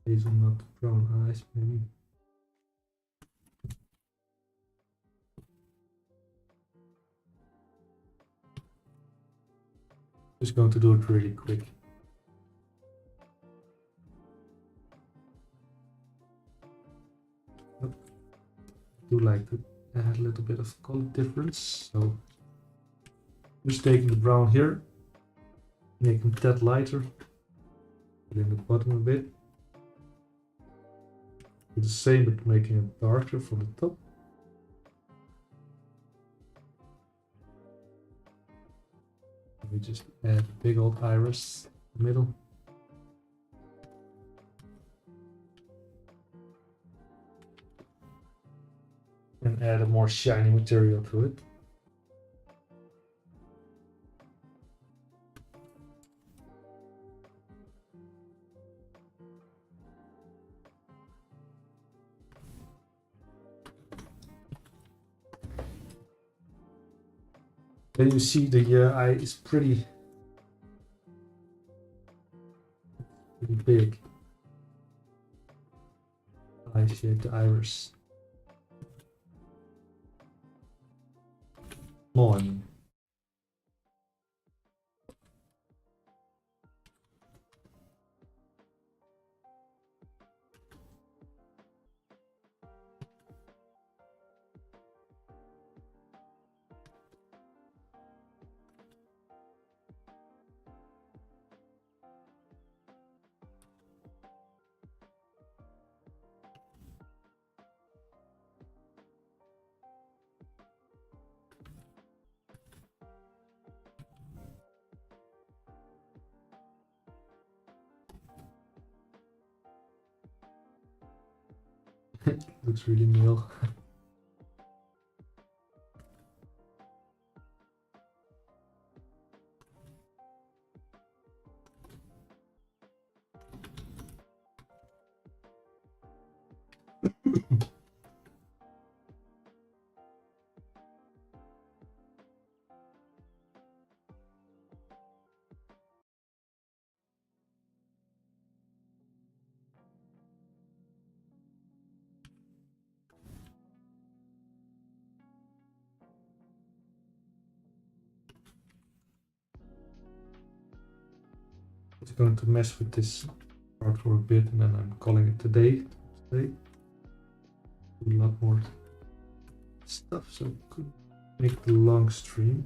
Hazelnut brown eyes, maybe. Just going to do it really quick. I do like to add a little bit of color difference, so just taking the brown here, making that lighter, putting the bottom a bit. Do the same but making it darker from the top. We just add a big old iris in the middle. And add a more shiny material to it. Then you see the eye is pretty big. Eye shape, the iris. Small, I mean. Looks really male. Just going to mess with this part for a bit, and then I'm calling it today. Do a lot more stuff, so I could make the long stream.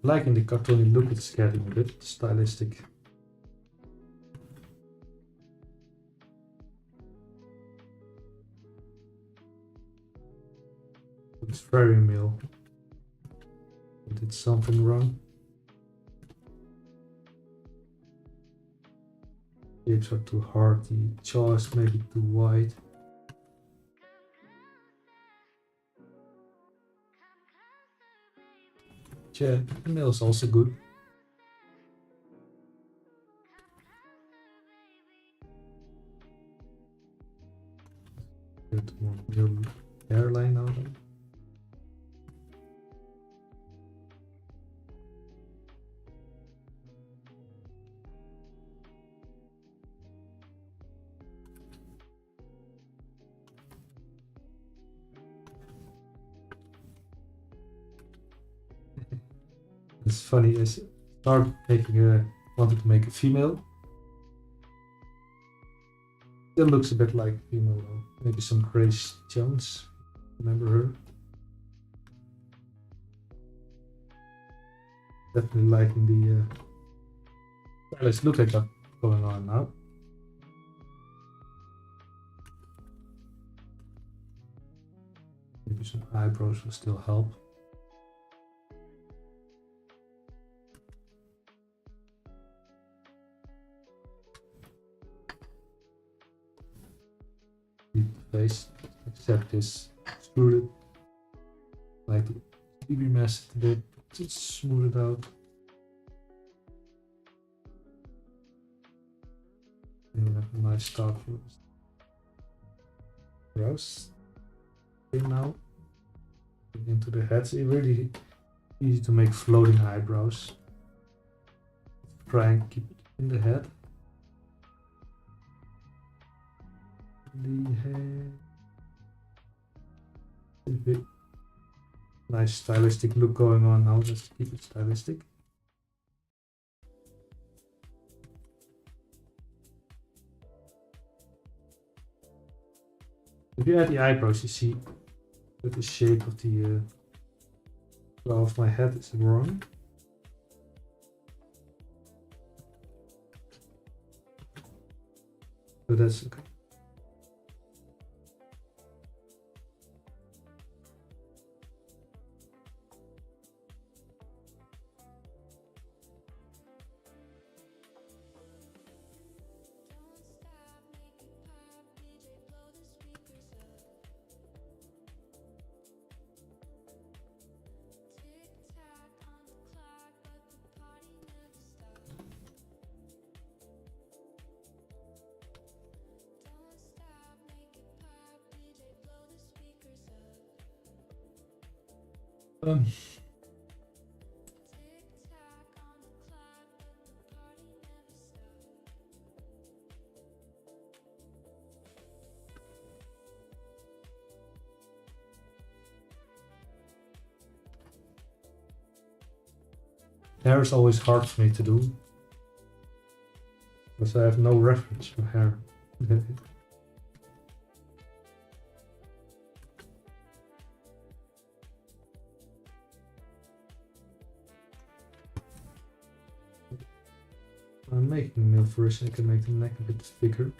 Liking the cartoony look it's getting a bit stylistic. It's very male. I did something wrong. Shapes are too hard, the jaw is maybe too wide. Yeah, the male is also good. Get more real hairline out of it. It's funny, I started wanted to make a female. Still looks a bit like a female though. Maybe some Grace Jones. Remember her? Definitely liking the stylish look I got going on now. Maybe some eyebrows will still help. Deep face, except this screwed it. Like to be messed a bit, just smooth it out. And we have a nice start for this. Brows. Okay, now into the heads. It's really easy to make floating eyebrows. Try and keep it in the head. The head. A bit nice stylistic look going on now. Let's keep it stylistic. If you add the eyebrows, you see that the shape of the brow of my head is wrong. But that's okay. Hair is always hard for me to do because I have no reference for hair. I'm making a nail first, I can make the neck a bit thicker.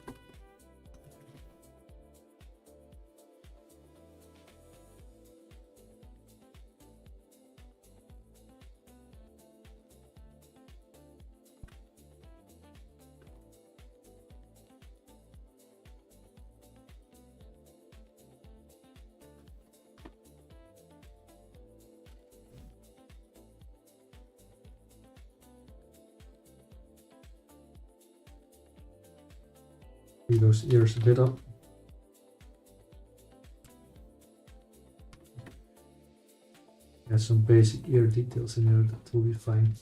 Those ears a bit up. Add some basic ear details in there, that will be fine.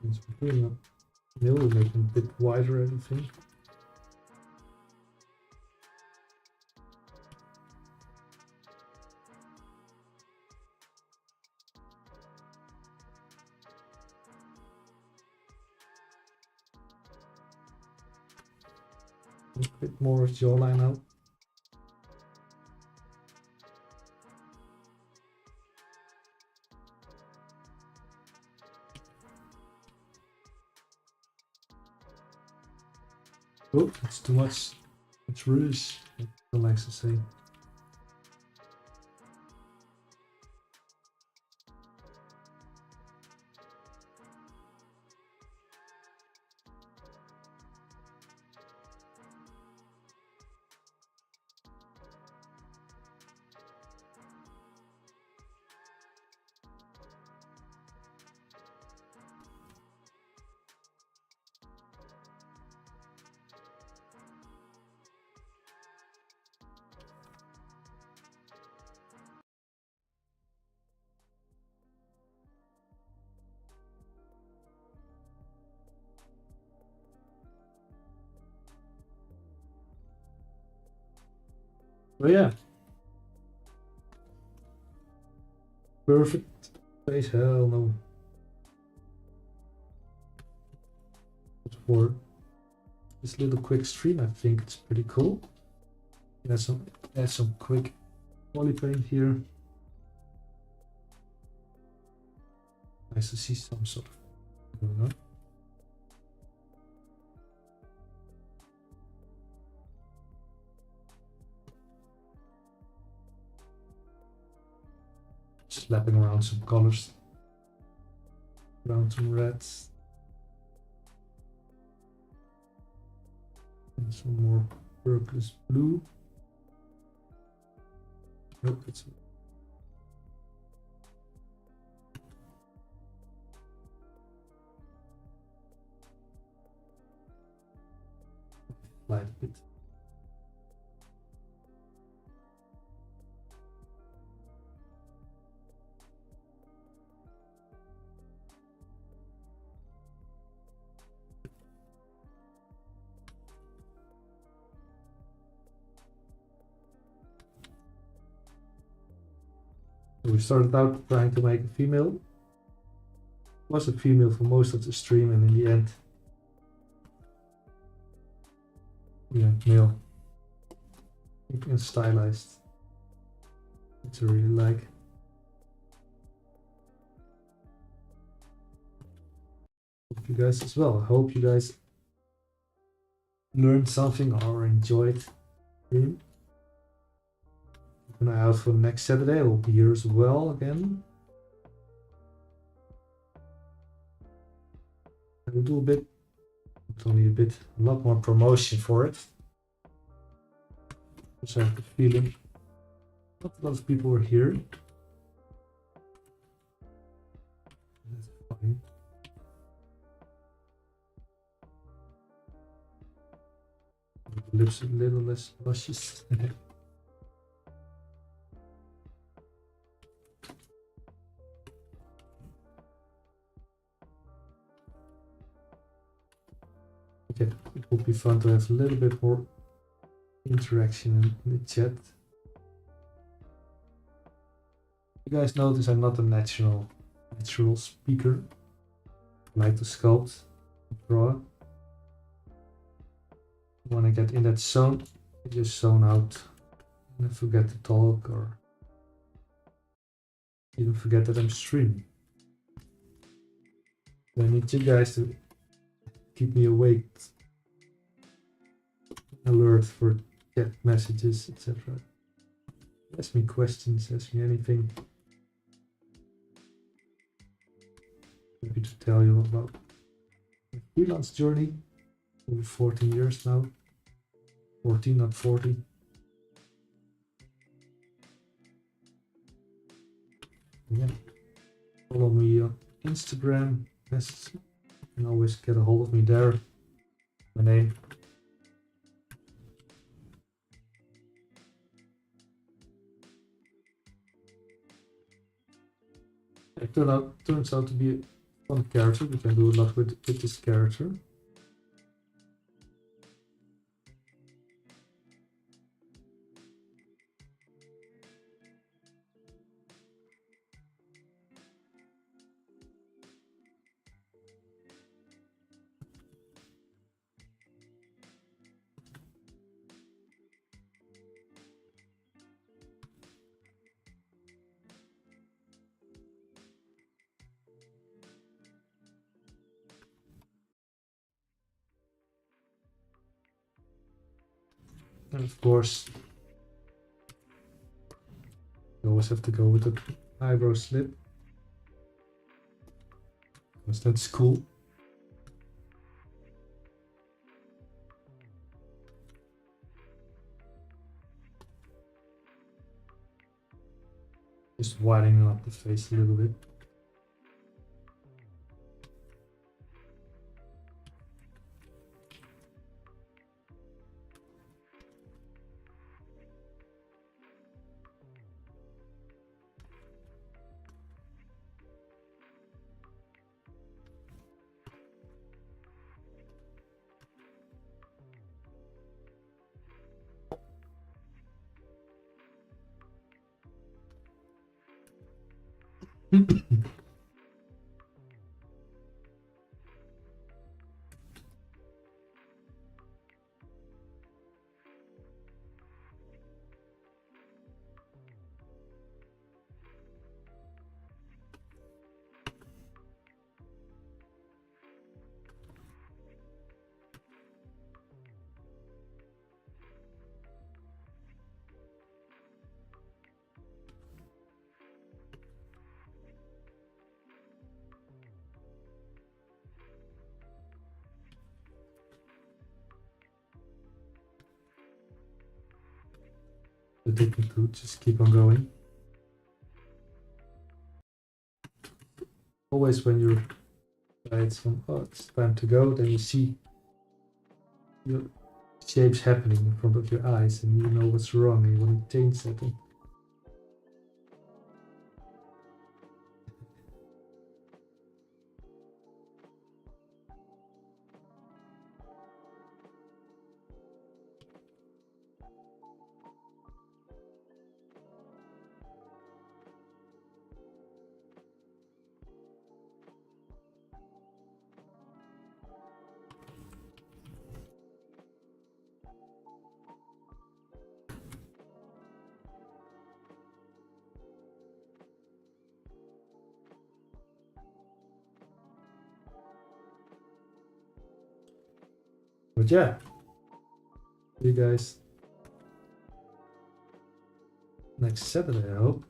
It's between the nail, we make it a bit wider, I think. A bit more jawline out. Oh, it's too much. It's rouge, like I likes to say. But yeah. Perfect face, hell no. But for this little quick stream, I think it's pretty cool. Add some quick poly paint here. Nice to see some sort of going on. Slapping around some colors. Around some reds. And some more purplish blue. Nope, it's light a bit. So we started out trying to make a female. Was a female for most of the stream, and in the end, yeah, male. And stylized. Which I really like. Hope you guys as well. I hope you guys learned something or enjoyed the stream. Keep an eye out for next Saturday. I will be here as well again. I will do a bit, not only a bit, a lot more promotion for it. Because I have the feeling not a lot of people are here. That's fine. The lips a little less luscious. Okay, it would be fun to have a little bit more interaction in the chat. You guys notice I'm not a natural speaker. I like to sculpt, draw. When I get in that zone, I just zone out and I forget to talk or even forget that I'm streaming. I need you guys to keep me awake, alert for chat messages, etc. Ask me questions, ask me anything. Happy to tell you about my freelance journey. Over 14 years now. 14, not 40. Yeah. Follow me on Instagram. Yes. You can always get a hold of me there. My name. It turns out to be a fun character. We can do a lot with this character. And of course, you always have to go with the eyebrow slip, because that's cool. Just widening up the face a little bit. The technique to just keep on going. Always when you're right, oh, it's time to go, then you see your shapes happening in front of your eyes and you know what's wrong and you want to change something. But yeah, see you guys next Saturday, I hope.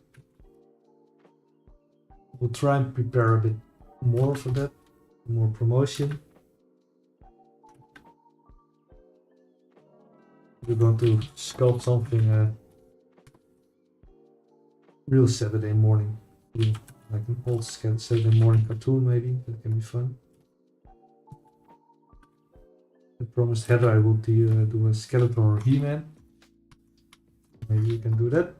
We'll try and prepare a bit more for that, more promotion. We're going to sculpt something real Saturday morning, like an old Saturday morning cartoon maybe, that can be fun. I promised Heather I will do a Skeletor or He-Man. Maybe you can do that.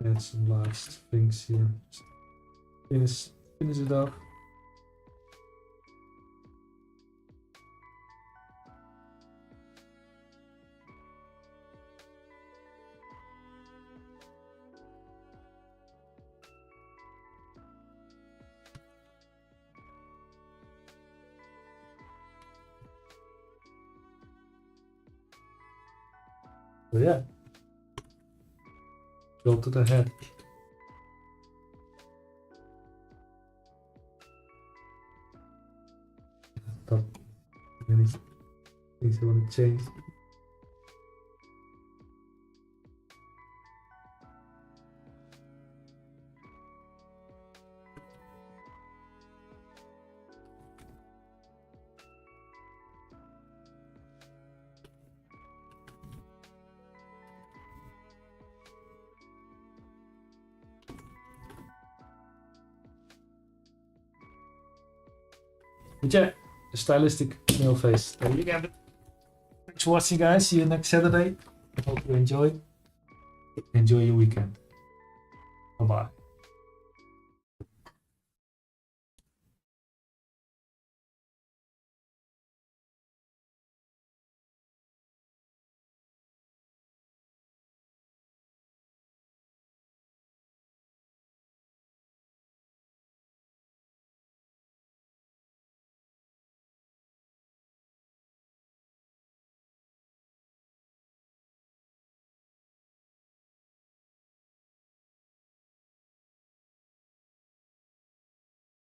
Add some last things here. Just finish it up. So yeah, go to the head. Top. Many things I want to change. But yeah, the stylistic nail face. There you have it. Thanks for watching, guys. See you next Saturday. Hope you enjoy. Enjoy your weekend. Bye bye.